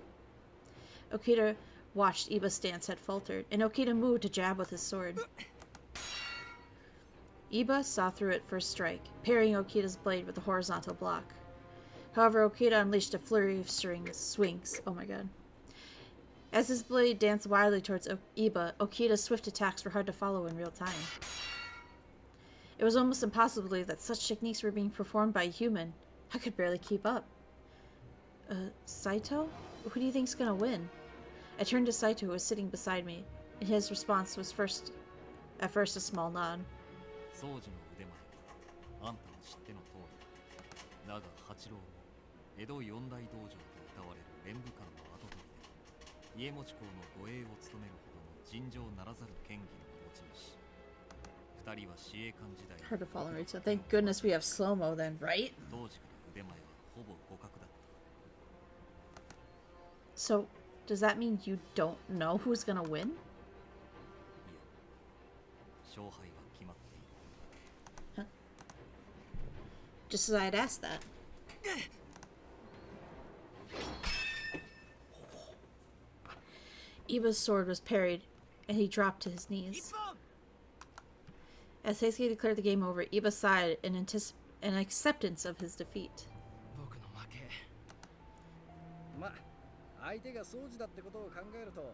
Okita watched Iba's stance had faltered, and Okita moved to jab with his sword. Iba saw through it for a strike, parrying Okita's blade with a horizontal block. However, Okita unleashed a flurry of swings. Oh my god. As his blade danced wildly towards Iba, Okita's swift attacks were hard to follow in real time. It was almost impossible to believe that such techniques were being performed by a human. I could barely keep up. Saito? Who do you think's gonna win? I turned to Saito, who was sitting beside me, and his response was at first a small nod. 掃除の腕前あんたの知っての通りだが八郎も江戸四大道場と謳われる連武官の跡取りで家持公の護衛を務めるほどの尋常ならざる権技の持ち主。二人は司令官時代 Hard to follow, right? So thank goodness we have slow-mo then, right? 当時から腕前はほぼ互角だった。 So, does that mean you don't know who's gonna win? いや勝敗は決まっている。 Just as I'd asked that. Iba's sword was parried, and he dropped to his knees. As Heisuke declared the game over, Iba sighed in acceptance of his defeat. 僕の負け。まあ相手が掃除だってことを考えると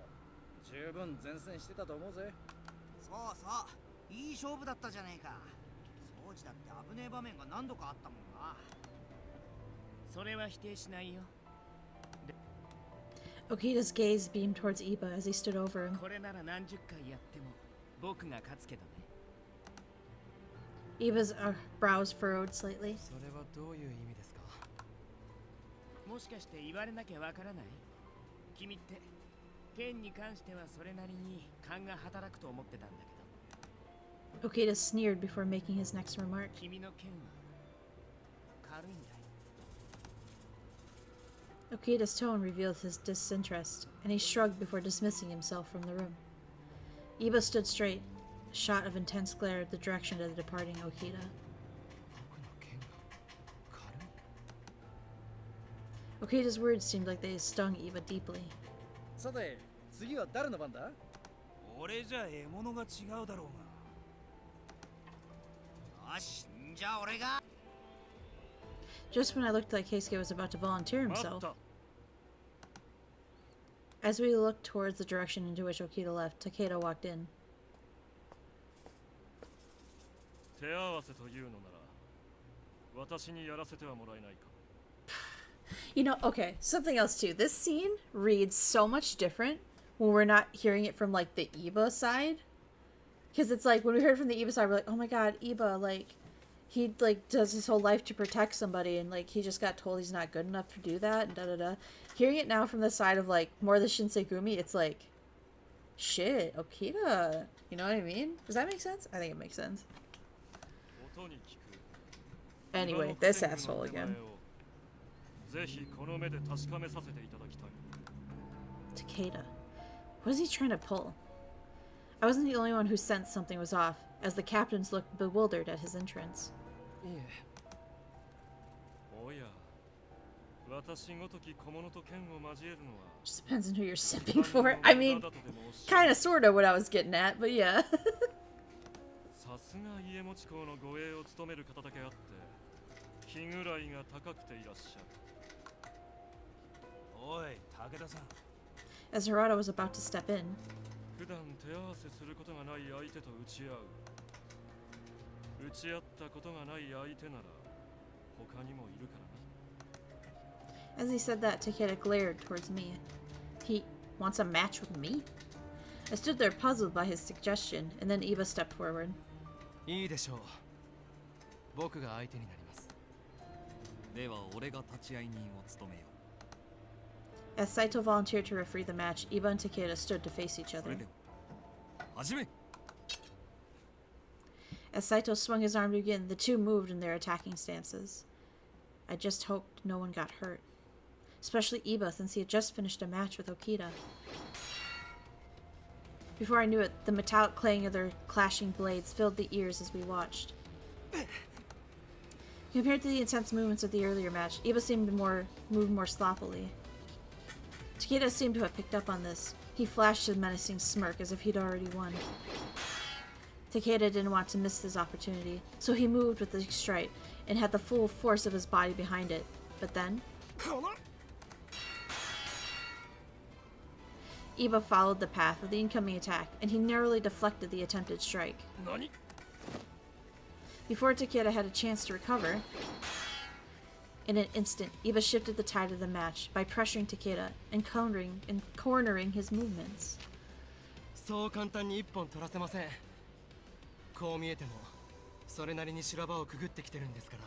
十分前線してたと思うぜ。そうそういい勝負だったじゃねえか。掃除だって危ねえ場面が何度かあったもんな。それは否定しないよ。 Okita's gaze beamed towards Iba as he stood over him. これなら何十回やっても僕が勝つけどね。 Iba's brows furrowed slightly. それはどういう意味ですか。もしかして言われなきゃわからない。君って剣に関してはそれなりに勘が働くと思ってたんだけど。 Okita sneered before making his next remark. 君の剣は軽いんだ。 Okida's tone revealed his disinterest, and he shrugged before dismissing himself from the room. Iba stood straight, a shot of intense glare at the direction of the departing Okida. 僕の剣が軽い Okida's words seemed like they stung Iba deeply. さて、次は誰の番だ？俺じゃ獲物が違うだろうが。よし、じゃあ俺が。 Just when I looked like Keisuke was about to volunteer 待 himself, った。 as we looked towards the direction into which Okida left, Takeda walked in. 手合わせというのなら私にやらせてはもらえないか。 You know, okay, something else too. This scene reads so much different when we're not hearing it from, like, the Iba side. Because it's like, when we heard it from the Iba side, we're like, oh my god, Iba, like, he, like, does his whole life to protect somebody, and, like, he just got told he's not good enough to do that, and da-da-da. Hearing it now from the side of, like, more the Shinsengumi, it's like, shit, Okida. You know what I mean? Does that make sense? I think it makes sense. 音に聞く。 Anyway, this asshole again. ぜひこの目で確かめさせていただきたい。 Takeda. What is he trying to pull? I wasn't the only one who sensed something was off, as the captains looked bewildered at his entrance. いえおや、私ごとき小物と剣を交えるのは。 Just depends on who you're simping for. I mean, kind of, sort of what I was getting at, but yeah. さすが家持公の護衛を務める方だけあって気ぐらいが高くていらっしゃる。おい、武田さん。 As Harada was about to step in, 普段手合わせすることがない相手と打ち合う。打ち合ったことがない相手なら他にもいるからな。 as he said that, Takeda glared towards me. He wants a match with me? I stood there puzzled by his suggestion, and then Iba stepped forward. いいでしょう僕が相手になります。では俺が立ち会い人を務めよう。 As Saito volunteered to referee the match, Iba and Takeda stood to face each そ other. れでは始め。 As Saito swung his arm to begin, the two moved in their attacking stances. I just hoped no one got hurt. Especially Iba, since he had just finished a match with Okida. Before I knew it, the metallic clang of their clashing blades filled the ears as we watched. Compared to the intense movements of the earlier match, Iba seemed to move more sloppily. Takeda seemed to have picked up on this. He flashed a menacing smirk as if he'd already won. Takeda didn't want to miss this opportunity, so he moved with the strike and had the full force of his body behind it. But then, Iba followed the path of the incoming attack, and he narrowly deflected the attempted strike. 何？ Before Takeda had a chance to recover, in an instant, Iba shifted the tide of the match by pressuring Takeda and cornering his movements. そう簡単に一本取らせません。こう見えてもそれなりに修羅場をくぐってきてるんですから。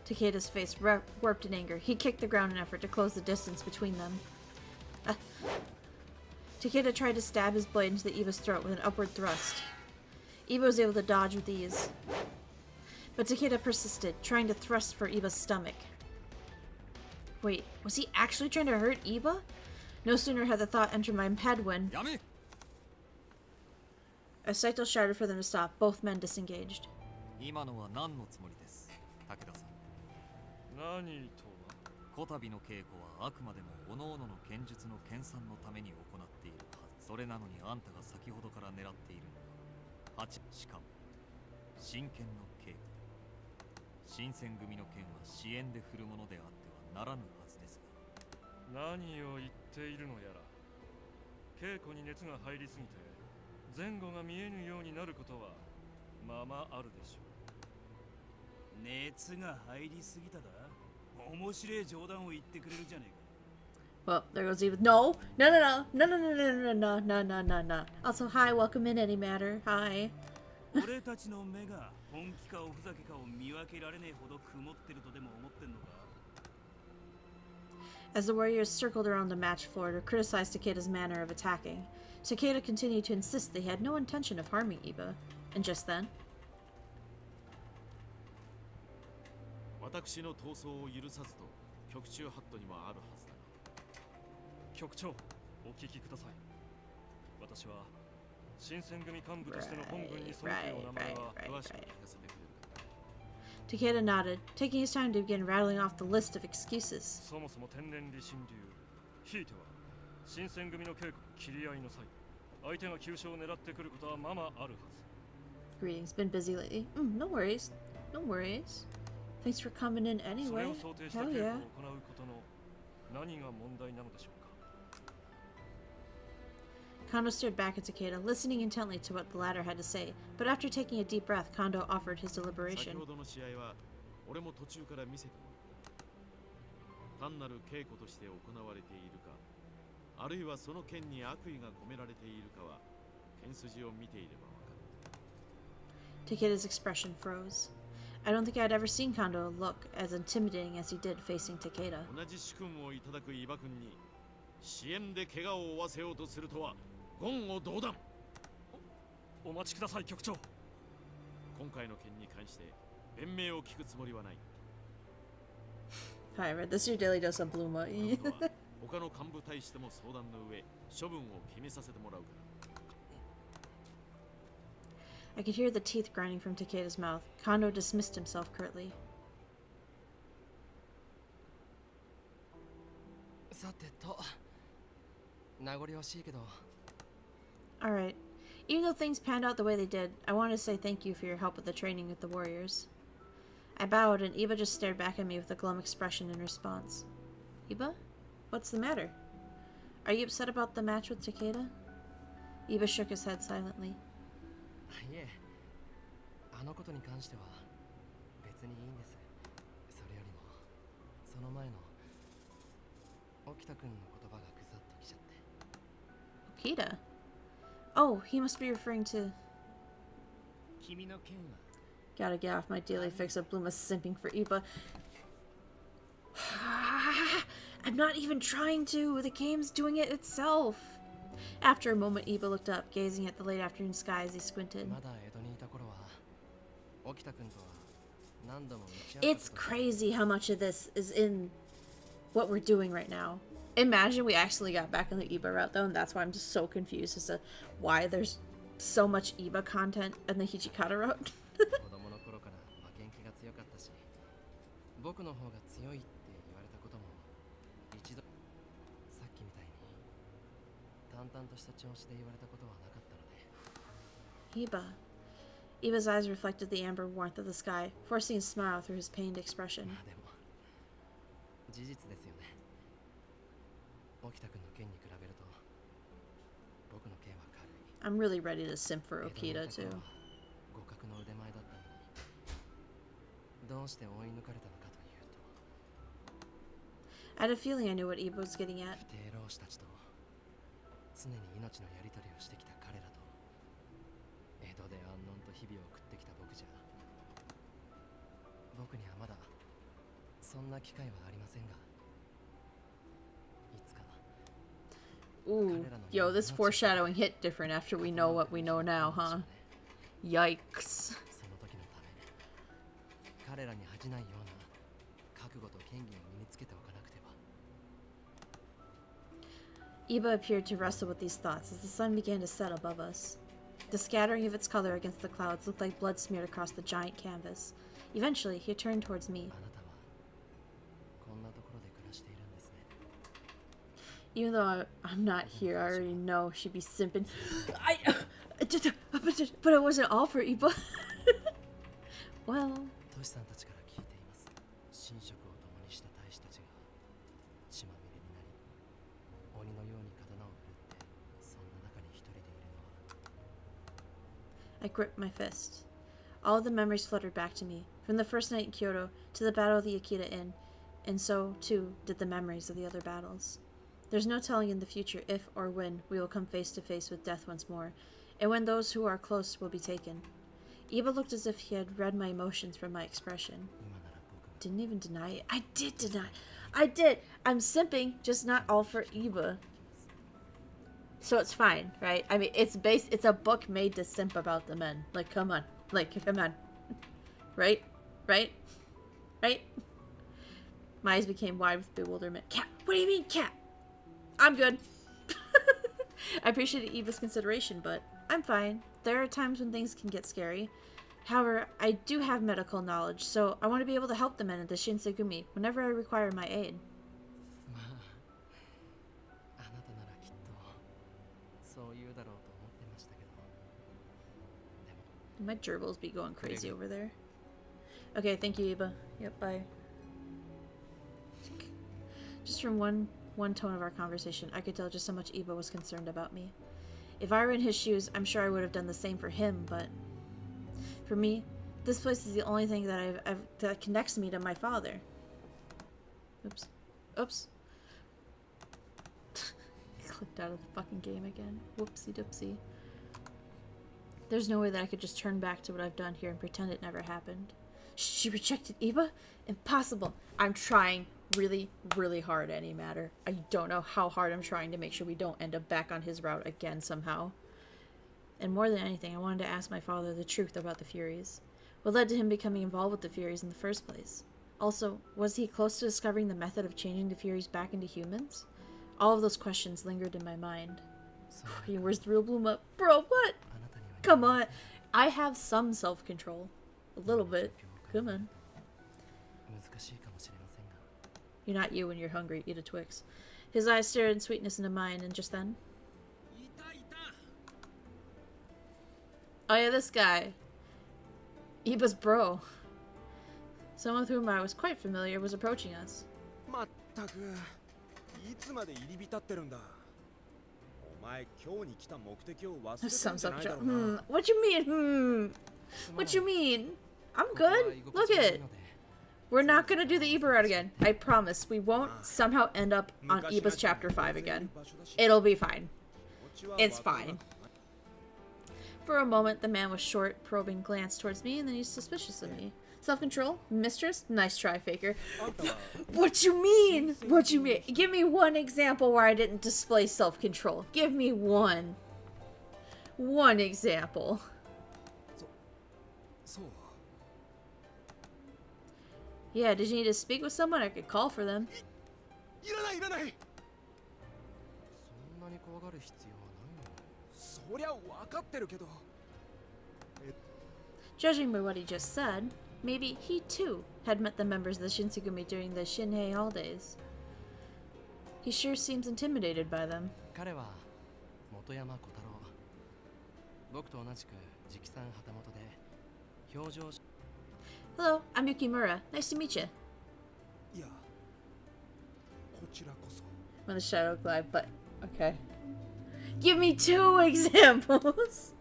Takeda's face warped in anger. He kicked the ground in an effort to close the distance between them. Takeda tried to stab his blade into the Iba's throat with an upward thrust. Iba was able to dodge with ease. But Takeda persisted, trying to thrust for Iba's stomach. Wait, was he actually trying to hurt Iba? No sooner had the thought entered my head when, やめ。 as Saito shouted for them to stop, both men disengaged. 今のは何のつもりです、武田さん。何とは？こたびの稽古はあくまでも各々の剣術の研鑽のために行っているはず。それなのにあんたが先ほどから狙っているのはしかも真剣の稽古。新選組の剣は支援で振るものであってはならぬはずですが。何を言っているのやら。稽古に熱が入りすぎて前後が見えぬようになることはままあるでしょう。熱が入りすぎただ。面白い冗談を言ってくれるじゃねえか。 Well, there goes Eva. No! No, no, no! No, no, no, no, no, no, no, no, no, no. Also, hi, welcome in, any matter. Hi. 俺たちの目が本気かおふざけかを見分けられねえほど曇ってるとでも思ってんのか。 As the warriors circled around the match floor to criticize Takeda's manner of attacking, Takeda continued to insist that he had no intention of harming Iba. And just then, 私の逃走を許さずと局中ハットにはあるはずだが。局長、お聞きください。私は新選組幹部としての本軍にその時の名前は詳しく聞かせてくれるか。Takeda nodded, taking his time to begin rattling off the list of excuses. そもそも天然理心流、ひいては新選組の稽古切り合いの際、相手が急所を狙ってくることはままあるはず。 Greetings, been busy lately. No worries. No worries. Thanks for coming in それ anyway. を想定した Hell 稽古を yeah. 行うことの何が問題なのでしょうか。 Kondo stared back at Takeda, listening intently to what the latter had to say, but after taking a deep breath, Kondo offered his 先 deliberation. ほどの試合は俺も途中から見せてもらった。単なる稽古として行われているか、あるいはその剣に悪意が込められているかは剣筋を見ていればわかる。 Takeda's expression froze. I don't think I'd ever seen Kondo look as intimidating as he did facing Takeda. 同じ主君をいただく伊庭君に支援で怪我を負わせようとするとは言語道断。お待ちください、局長。今回の件に関して弁明を聞くつもりはない。 Hi, Red. This is your daily dose of Bluma. 今度は他の幹部隊士とも相談の上処分を決めさせてもらうから。 I could hear the teeth grinding from Takeda's mouth. Kondo dismissed himself curtly. さてと、名残惜しいけど、 Alright. Even though things panned out the way they did, I wanted to say thank you for your help with the training with the warriors. I bowed, and Iba just stared back at me with a glum expression in response. Iba? What's the matter? Are you upset about the match with Takeda? Iba shook his head silently. いえ、あのことに関しては別にいいんです。それよりも、その前の沖田君の言葉がぐさっときちゃって。 Okita? Oh, he must be referring to... 君の剣は Gotta get off my daily fix of Bluma simping for Iba. I'm not even trying to. The game's doing it itself. After a moment, Iba looked up, gazing at the late afternoon sky as he squinted. まだ江戸にいた頃は、沖田君とは何度も打ち合った It's ことが crazy how much of this is in what we're doing right now. Imagine we actually got back on the Iba route, though, and that's why I'm just so confused as to why there's so much Iba content in the Hijikata route. 子供の頃から負けん気が強かったし、僕の方が強いって言われたことも一度、さっきみたいに淡々とした調子で言われたことはなかったので。 Iba. Iba's eyes reflected the amber warmth of the sky, forcing a smile through his pained expression. まあでも、事実ですよね。沖田君の剣に比べると、僕の剣は軽い。 I'm really ready to simp for 江戸にい Okita, た頃 too. は互角の腕前だったのに、どうして追い抜かれたのかというと、 I had a feeling I knew what Iba was getting at. 不定老師たちと常に命のやり取りをしてきた彼らと、江戸で安穏と日々を送ってきた僕じゃ、僕にはまだそんな機会はありませんが、いつか Ooh, yo, this foreshadowing hit different after we know what we know now, huh? Yikes. その時のために彼らに恥じないような覚悟と権威を身につけておかなくては。 Iba appeared to wrestle with these thoughts as the sun began to set above us. The scattering of its color against the clouds looked like blood smeared across the giant canvas. Eventually, he turned towards me. あなたはこんなところで暮らしているんですね。 Even though I'm not here, I already know she'd be simping. But it wasn't all for Iba. Well, トシさんたちから聞いています。寝食を共にした大使たちが血まみれになり、鬼のように刀を振るって、そんな中に一人でいるのは。 I gripped my fist. All of the memories fluttered back to me, from the first night in Kyoto to the battle of the Akita Inn, and so, too, did the memories of the other battles. There's no telling in the future if or when we will come face to face with death once more, and when those who are close will be taken. Iba looked as if he had read my emotions from my expression. 今なら僕が Didn't even deny it. I did deny. I did. I'm simping, just not all for Iba. So it's fine, right? I mean, it's a book made to simp about the men. Like, come on. Like, come on. Right? Right? Right? My eyes became wide with bewilderment. Cat! What do you mean, cat? I'm good. I appreciated Eva's consideration, but I'm fine. There are times when things can get scary. However, I do have medical knowledge, so I want to be able to help the men at the Shinsegumi whenever I require my aid. まあ、あなたならきっとそう言うだろうと思ってましたけど。でも My gerbils be going crazy over there. Okay, thank you, Eva. Yep, bye. Just from one tone of our conversation, I could tell just how much Eva was concerned about me. If I were in his shoes, I'm sure I would have done the same for him, but for me, this place is the only thing that that connects me to my father. Oops. Oops. Clicked out of the fucking game again. Whoopsie doopsie. There's no way that I could just turn back to what I've done here and pretend it never happened. She rejected Eva? Impossible. I'm trying really, really hard, any matter. I don't know how hard I'm trying to make sure we don't end up back on his route again somehow. And more than anything, I wanted to ask my father the truth about the Furies. What led to him becoming involved with the Furies in the first place? Also, was he close to discovering the method of changing the Furies back into humans? All of those questions lingered in my mind. Where's the real bloom up? Bro, what? Come on. I have some self-control. A little bit. Come on. You're not you when you're hungry. Eat a Twix. His eyes stared in sweetness into mine, and just then... Oh yeah, this guy. Eva's bro. Someone with whom I was quite familiar was approaching us. Some self-control. What you mean? What you mean? I'm good. Look it. We're not gonna do the Eva route again. I promise. We won't somehow end up on Eva's chapter 5 again. It'll be fine. It's fine. For a moment, the man with short, probing glance towards me, and then he's suspicious of me. Self-control? Mistress? Nice try, Faker. What you mean? What you mean? Give me one example where I didn't display self-control. Give me one. One example. Yeah, did you need to speak with someone? I could call for them. Judging by what he just said, maybe he too had met the members of the Shinsegumi during the Shinhei holidays. He sure seems intimidated by them. Hello, I'm Yukimura. Nice to meet you. When the shadow glide, but okay. Give me 2 examples.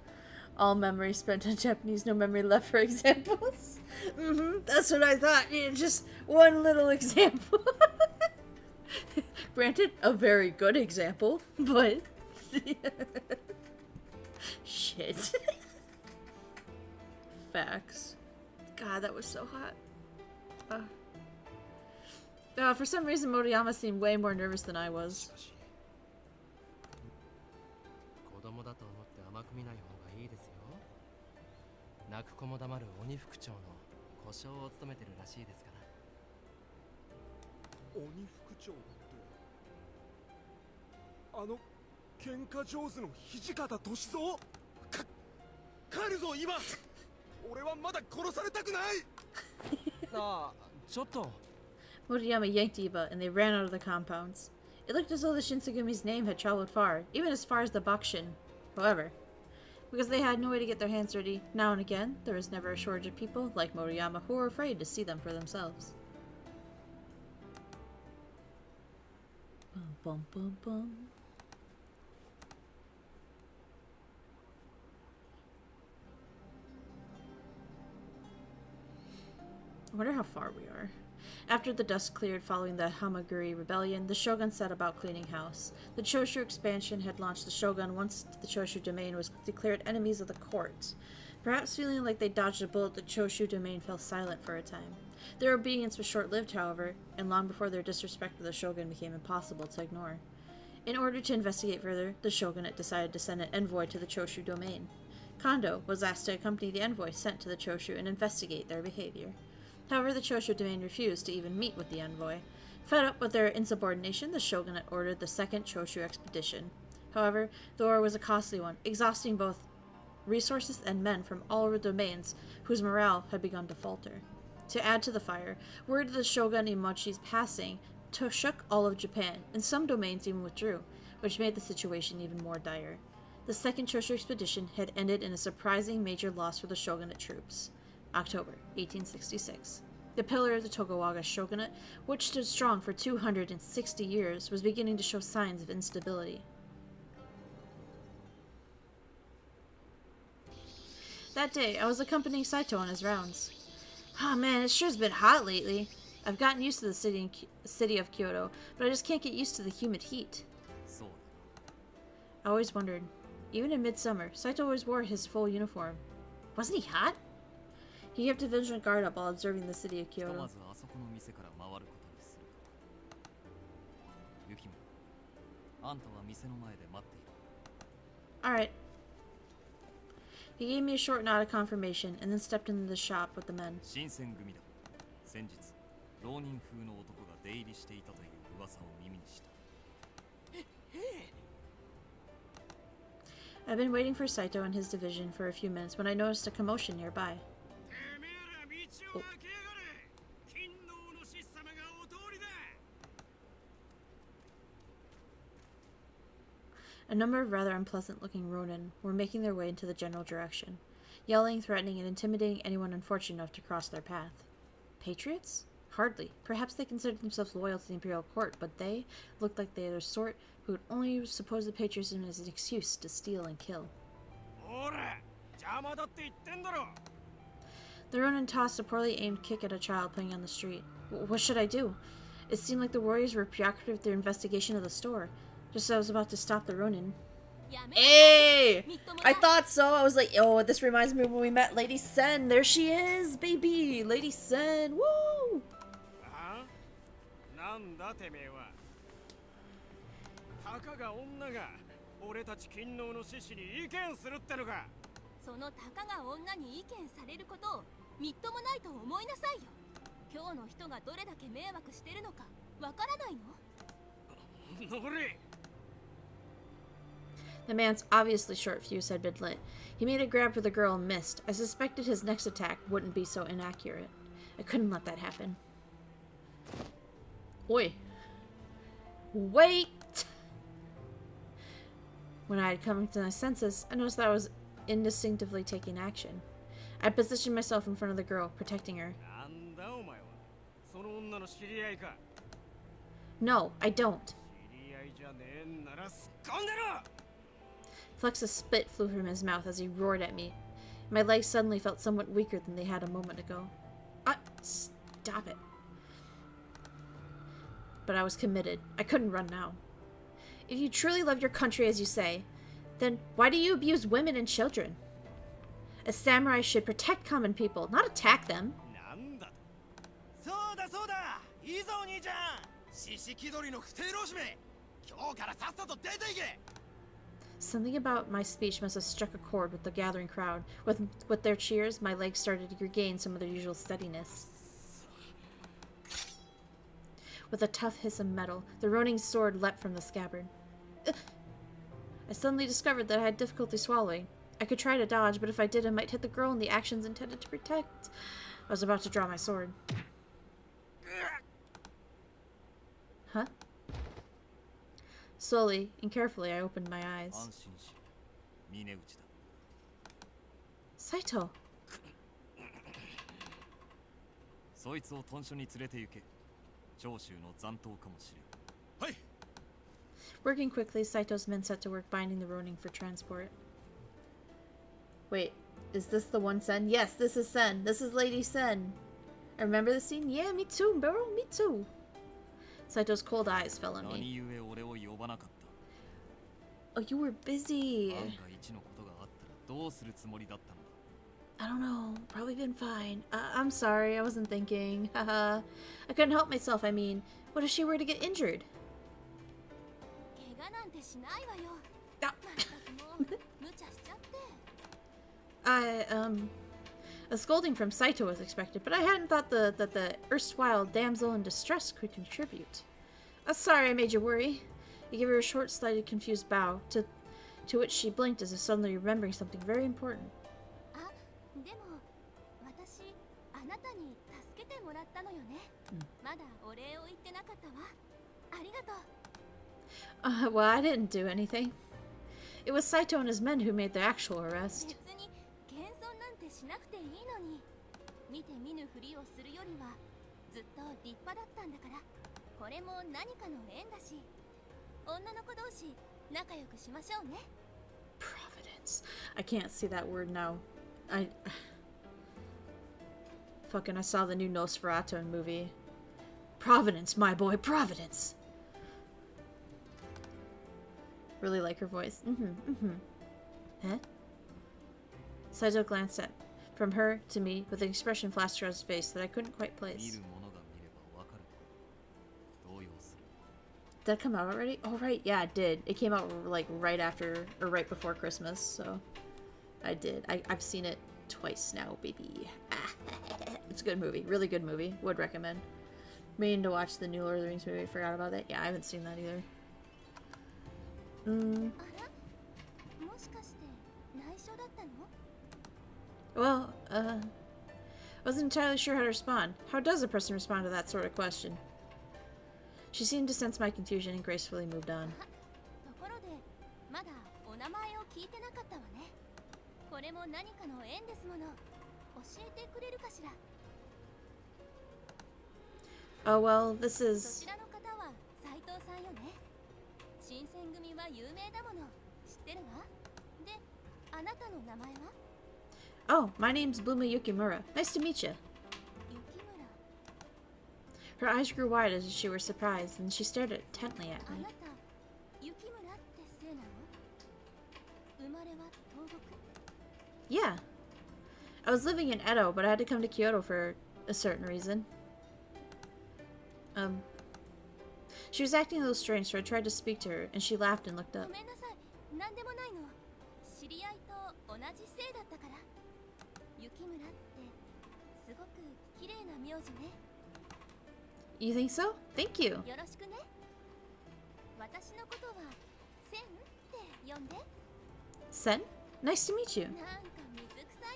All memory spent on Japanese, no memory left for examples. That's what I thought. Yeah, just one little example. Granted, a very good example, but shit. Facts. God, that was so hot. For some reason, Moriyama seemed way more nervous than I was. Moriyama yanked Iba, and they ran out of the compounds. It looked as though the Shinsegumi's name had traveled far, even as far as the Bakushin. However, because they had no way to get their hands dirty, now and again, there was never a shortage of people like Moriyama who were afraid to see them for themselves. Bum bum bum bum. I wonder how far we are. After the dust cleared following the Hamaguri rebellion, the shogun set about cleaning house. The Choshu expansion had launched the shogun once the Choshu domain was declared enemies of the court. Perhaps feeling like they dodged a bullet, the Choshu domain fell silent for a time. Their obedience was short-lived, however, and long before their disrespect of the shogun became impossible to ignore. In order to investigate further, the shogunate decided to send an envoy to the Choshu domain. Kondo was asked to accompany the envoy sent to the Choshu and investigate their behavior. However, the Choshu domain refused to even meet with the envoy. Fed up with their insubordination, the shogunate ordered the second Choshu expedition. However, the war was a costly one, exhausting both resources and men from all over domains whose morale had begun to falter. To add to the fire, word of the shogun Iemochi's passing shook all of Japan, and some domains even withdrew, which made the situation even more dire. The second Choshu expedition had ended in a surprising major loss for the shogunate troops. October 1866. The pillar of the Tokugawa shogunate, which stood strong for 260 years, was beginning to show signs of instability. That day, I was accompanying Saito on his rounds. Oh man, it sure's been hot lately. I've gotten used to the city of Kyoto, but I just can't get used to the humid heat. I always wondered. Even in midsummer, Saito always wore his full uniform. Wasn't he hot? He kept a vigilant guard up while observing the city of Kyoto. Alright. He gave me a short nod of confirmation and then stepped into the shop with the men. I've been waiting for Saito and his division for a few minutes when I noticed a commotion nearby. Oh. A number of rather unpleasant-looking ronin were making their way into the general direction, yelling, threatening, and intimidating anyone unfortunate enough to cross their path. Patriots? Hardly. Perhaps they considered themselves loyal to the imperial court, but they looked like they were the sort who would only use supposed patriotism as an excuse to steal and kill. The ronin tossed a poorly aimed kick at a child playing on the street. What should I do? It seemed like the warriors were preoccupied with their investigation of the store. Just as I was about to stop the ronin. Hey! I thought so. I was like, oh, this reminds me of when we met Lady Sen. There she is, baby! Lady Sen! Woo! The man's obviously short fuse had been lit. He made a grab for the girl and missed. I suspected his next attack wouldn't be so inaccurate. I couldn't let that happen. Oi. Wait! When I had come to my senses, I noticed that I was indistinctively taking action. I positioned myself in front of the girl, protecting her. No, I don't. Flecks of spit flew from his mouth as he roared at me. My legs suddenly felt somewhat weaker than they had a moment ago. Stop it. But I was committed. I couldn't run now. If you truly love your country as you say, then why do you abuse women and children? A samurai should protect common people, not attack them. Something about my speech must have struck a chord with the gathering crowd. With their cheers, my legs started to regain some of their usual steadiness. With a tough hiss of metal, the ronin sword leapt from the scabbard. I suddenly discovered that I had difficulty swallowing. I could try to dodge, but if I did, I might hit the girl in the actions intended to protect. I was about to draw my sword. Huh? Slowly and carefully, I opened my eyes. Saito! Working quickly, Saito's men set to work binding the ronin for transport. Wait, is this the one Sen? Yes, this is Sen. This is Lady Sen. I remember the scene? Yeah, me too, bro. Me too. Saito's cold eyes fell on me. Oh, you were busy. I don't know. Probably been fine. I'm sorry. I wasn't thinking. Haha. I couldn't help myself. I mean, what if she were to get injured? A scolding from Saito was expected, but I hadn't thought that the erstwhile damsel in distress could contribute. Sorry I made you worry. He gave her a short, slightly confused bow, to which she blinked as if suddenly remembering something very important. Well, I didn't do anything. It was Saito and his men who made the actual arrest. Providence. I can't see that word now. I saw the new Nosferatu movie. Providence, my boy, Providence. Really like her voice. Huh? Saito glanced at from her to me with an expression flashed across his face that I couldn't quite place. Did that come out already? Oh right, yeah, it did. It came out like right after or right before Christmas, so I did. I've seen it twice now, baby. It's a good movie, really good movie. Would recommend. Meaning to watch the new Lord of the Rings movie. Forgot about that. Yeah, I haven't seen that either. Well, wasn't entirely sure how to respond. How does a person respond to that sort of question? She seemed to sense my confusion and gracefully moved on. Oh well, this is... Oh, my name's Bluma Yukimura. Nice to meet you. Her eyes grew wide as if she were surprised, and she stared intently at me. Yeah. I was living in Edo, but I had to come to Kyoto for a certain reason. She was acting a little strange, so I tried to speak to her, and she laughed and looked up. You think so? Thank you. Sen? Nice to meet you.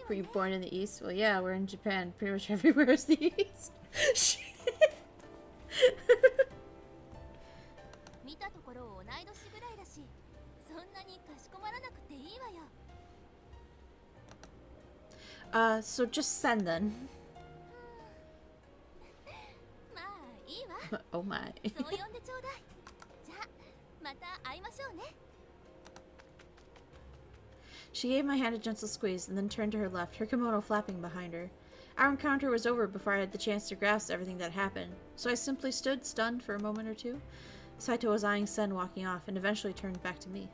Were you born in the East? Well, yeah, we're in Japan. Pretty much everywhere is the East. So just Sen then. Oh my. She gave my hand a gentle squeeze and then turned to her left, her kimono flapping behind her. Our encounter was over before I had the chance to grasp everything that happened, so I simply stood stunned for a moment or two. Saito was eyeing Sen walking off and eventually turned back to me.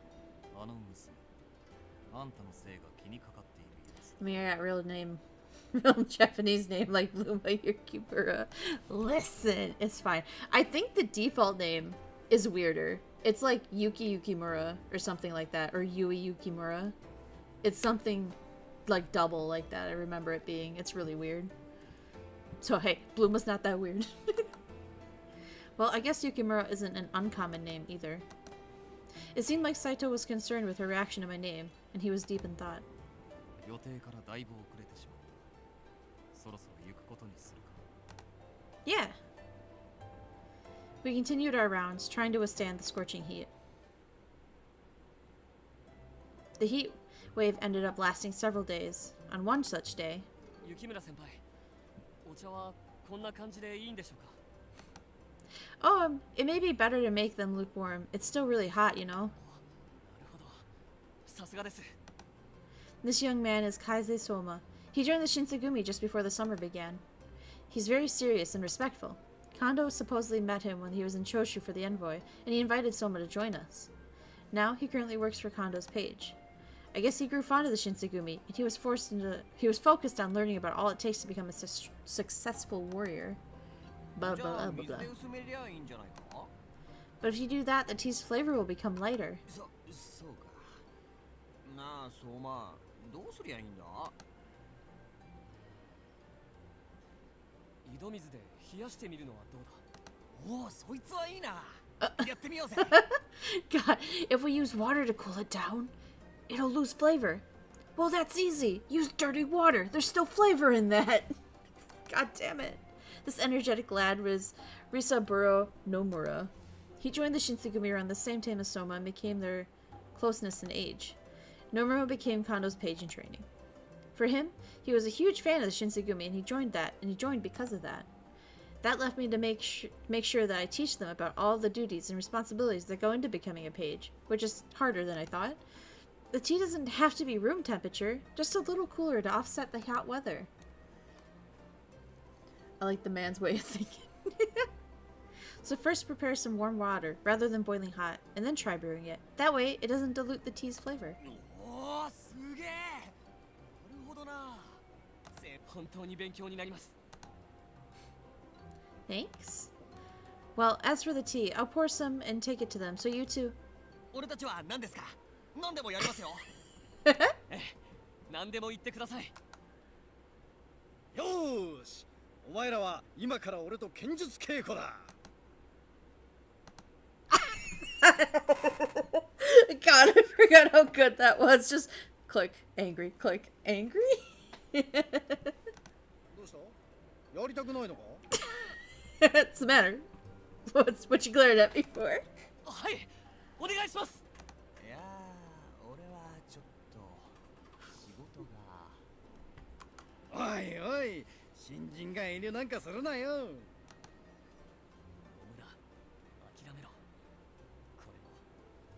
I mean, I got real Japanese name like Bluma Yukimura. Listen, it's fine. I think the default name is weirder. It's like Yuki Yukimura or something like that, or Yui Yukimura. It's something like double like that. I remember it being. It's really weird. So hey, Bluma's not that weird. Well, I guess Yukimura isn't an uncommon name either. It seemed like Saito was concerned with her reaction to my name, and he was deep in thought. Yeah. We continued our rounds, trying to withstand the scorching heat. The heat wave ended up lasting several days. On one such day... Oh, it may be better to make them lukewarm. It's still really hot, you know? This young man is Kaise Soma. He joined the Shinsengumi just before the summer began. He's very serious and respectful. Kondo supposedly met him when he was in Choshu for the envoy, and he invited Soma to join us. Now, he currently works for Kondo's page. I guess he grew fond of the Shinsengumi, and he was focused on learning about all it takes to become a successful warrior. Blah, blah, blah, blah. But if you do that, the tea's flavor will become lighter. 井戸水で冷やしてみるのはどうだ。おお、そいつはいいな。やってみようぜ。God, if we use water to cool it down, it'll lose flavor. Well, that's easy. Use dirty water. There's still flavor in that. God damn it. This energetic lad was Risaburo Nomura. He joined the Shinsengumi around the same time as Soma and became their closeness in age. Nomura became Kondo's page in training. For him, he was a huge fan of the Shinsengumi and he joined because of that. That left me to make sure that I teach them about all the duties and responsibilities that go into becoming a page, which is harder than I thought. The tea doesn't have to be room temperature, just a little cooler to offset the hot weather. I like the man's way of thinking. So first prepare some warm water, rather than boiling hot, and then try brewing it. That way, it doesn't dilute the tea's flavor. おお、すげえ。なるほどな。本当に勉強になります。Thanks. Well, as for the tea, I'll pour some and take it to them, so you two... 俺たちは何ですか？何でもやりますよ。何でも言ってください。よーし。お前らは今から俺と剣術稽古だ。God, I forgot how good that was. Just click, angry, click, angry. どうした？やりたくないのか？ What's the matter? What you glared at me for? はい、お願いします。いやー、俺はちょっと仕事が。おいおい、新人が遠慮なんかするなよ。野村、諦めろ。これも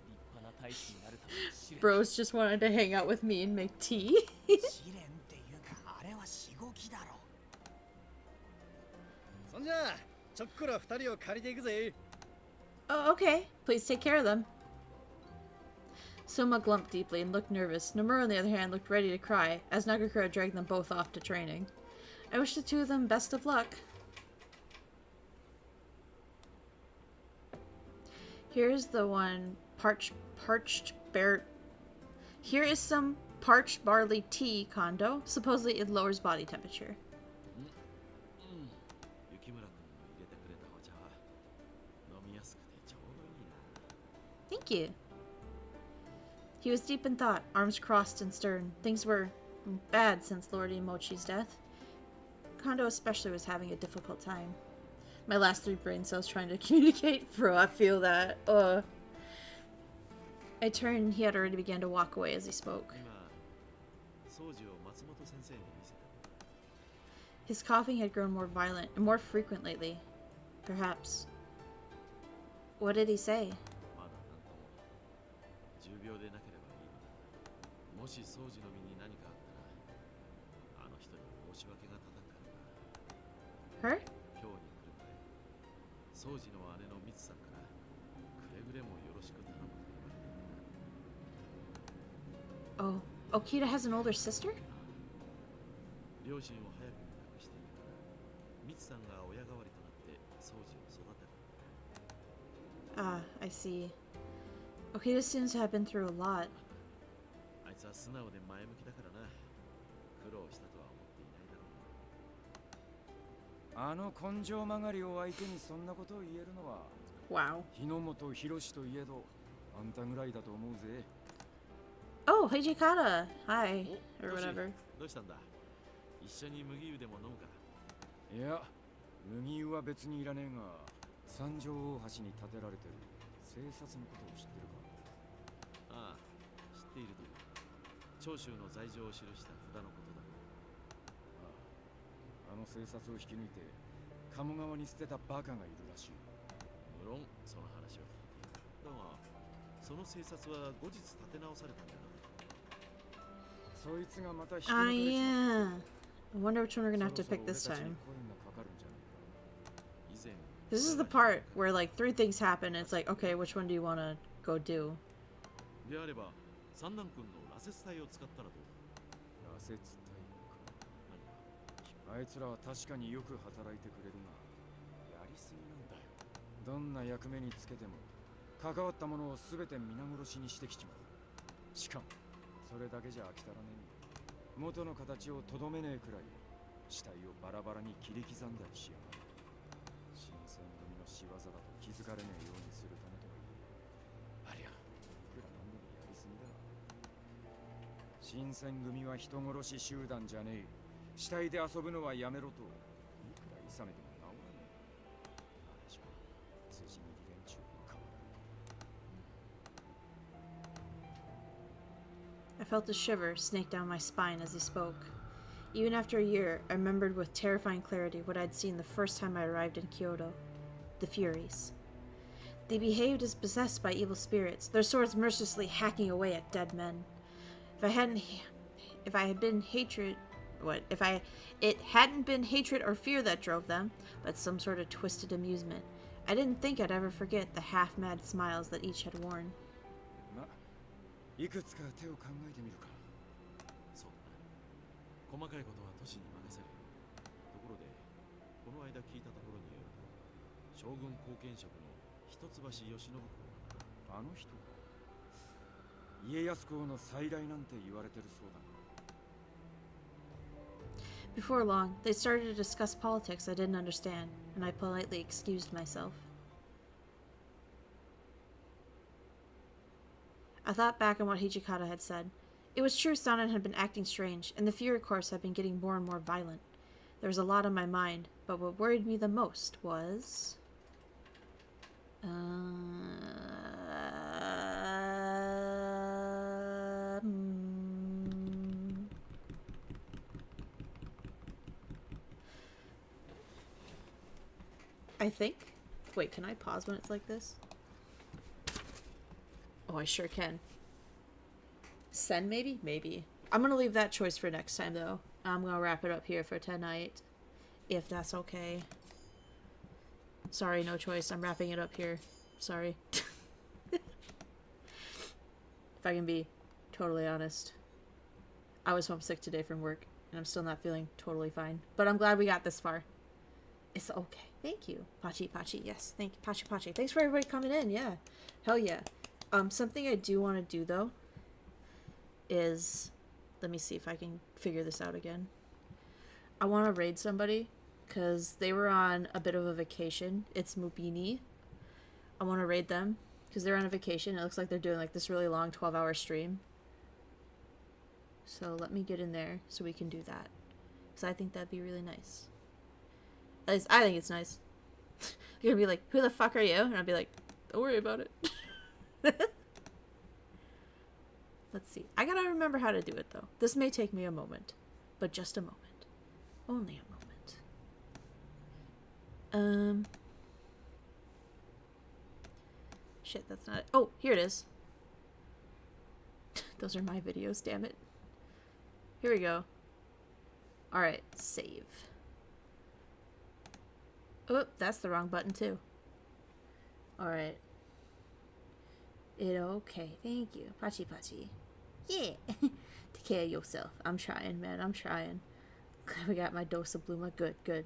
立派な大使になるための試練。 Bros just wanted to hang out with me and make tea. 試練っていうか、あれはしごきだろ。そんじゃあ、ちょっくら二人を借りていくぜ。 Oh, okay. Please take care of them. Soma glumped deeply and looked nervous. Nomura, on the other hand, looked ready to cry, as Nagakura dragged them both off to training. I wish the two of them best of luck. Here's the one Here is some parched barley tea, Kondo. Supposedly it lowers body temperature. Thank you. He was deep in thought, arms crossed and stern. Things were bad since Lord Imochi's death. Kondo especially was having a difficult time. My last 3 brain cells trying to communicate. Bro, I feel that. I turned and he had already begun to walk away as he spoke. His coughing had grown more violent and more frequent lately. Perhaps. What did he say? Her? Oh, Okita has an older sister? Ah, I see. Okita seems to have been through a lot. Wow. Oh, Hijikata! Hi. Or whatever. どうしたんだ？一緒に麦湯でも飲むか？いや、麦湯は別にいらねえが、三条大橋に建てられてる生殺のことを知ってるか？ああ、知っているという。長州の罪状を記した札のことだ。あの生殺を引き抜いて鴨川に捨てたバカがいるらしい。無論その話は聞いている。だが、その生殺は後日立て直されたんだな。そいつがまた引き抜 Ah, かれちまった。 yeah. I wonder which one we're gonna have to pick this time. 以前 This is the part where like 3 things happen and it's like, okay, which one do you want to go do? であれば、三男君の羅刹体を使ったらどうだ？羅刹体か。あいつらは確かによく働いてくれるが、やりすぎなんだよ。どんな役目につけても関わったものをすべて皆殺しにしてきちまう。しかもそれだけじゃ飽き足らねえ。元の形をとどめねえくらい死体をバラバラに切り刻んだりしやがる。新選組の仕業だと気づかれねえようにするためとはいえ、ありゃ、いくらなんでもやりすぎだ。新選組は人殺し集団じゃねえ。死体で遊ぶのはやめろと、いくらいさめても治らねえ。あれじゃ辻切り連中も変わらねえ。 I felt a shiver snake down my spine as he spoke. Even after a year, I remembered with terrifying clarity what I'd seen the first time I arrived in Kyoto. The Furies. They behaved as possessed by evil spirits, their swords mercilessly hacking away at dead men. It hadn't been hatred or fear that drove them, but some sort of twisted amusement. I didn't think I'd ever forget the half-mad smiles that each had worn. ま、いくつか手を考えてみるか。そうだな。細かいことは都市に任せる。ところで、この間聞いたところによると、将軍後見職の一橋慶喜公、あの人か。家康公の再来なんて言われてるそうだ。 Before long, they started to discuss politics I didn't understand, and I politely excused myself. I thought back on what Hijikata had said. It was true Sanan had been acting strange, and the Fury Course had been getting more and more violent. There was a lot on my mind, but what worried me the most was... I think... Wait, can I pause when it's like this? Oh, I sure can. Send, maybe? Maybe. I'm gonna leave that choice for next time, though. I'm gonna wrap it up here for tonight. If that's okay. Sorry, no choice. I'm wrapping it up here. Sorry. If I can be totally honest. I was homesick today from work, and I'm still not feeling totally fine. But I'm glad we got this far. It's okay. Thank you. Pachi, Pachi. Yes, thank you. Pachi, Pachi. Thanks for everybody coming in. Yeah. Hell yeah. Something I do want to do, though, is... Let me see if I can figure this out again. I want to raid somebody, because they were on a bit of a vacation. It's Mubini. I want to raid them, because they're on a vacation. It looks like they're doing, like, this really long 12-hour stream. So let me get in there so we can do that. Because I think that'd be really nice. At least, I think it's nice. You're gonna be like, who the fuck are you? And I'll be like, don't worry about it. Let's see. I gotta remember how to do it, though. This may take me a moment. But just a moment. Only a moment. Shit, that's not it. Oh, here it is. Those are my videos, damn it. Here we go. Alright, save. Oh, that's the wrong button, too. Alright. Okay, thank you. Pachi, Pachi. Yeah. Take care of yourself. I'm trying, man. I'm trying. Glad we got my dose of Bluma. Good, good.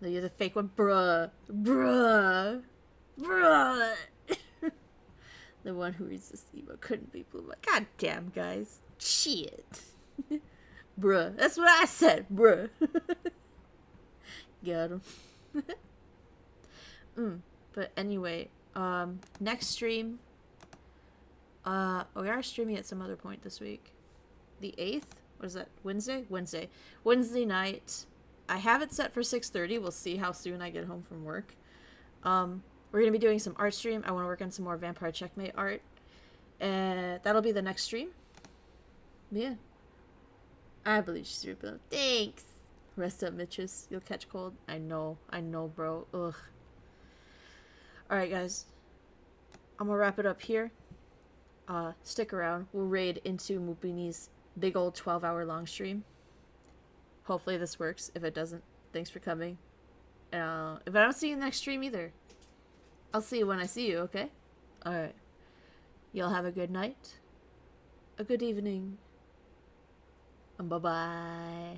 No, you're the fake one. Bruh. Bruh. Bruh. The one who resists evil couldn't be Bluma. God damn, guys. Shit. Bruh. That's what I said. Bruh. Got him. But anyway, next stream... we are streaming at some other point this week. The 8th? What is that? Wednesday? Wednesday night. I have it set for 6:30. We'll see how soon I get home from work. We're going to be doing some art stream. I want to work on some more Vampire Checkmate art. That'll be the next stream. Yeah. I believe she's real. Thanks. Rest up, Mitchus. You'll catch cold. I know, bro. Ugh. Alright, guys. I'm going to wrap it up here. Stick around. We'll raid into Mupini's big old 12-hour long stream. Hopefully this works. If it doesn't, thanks for coming. If I don't see you in the next stream either, I'll see you when I see you, okay? Alright. Y'all have a good night. A good evening. And bye-bye.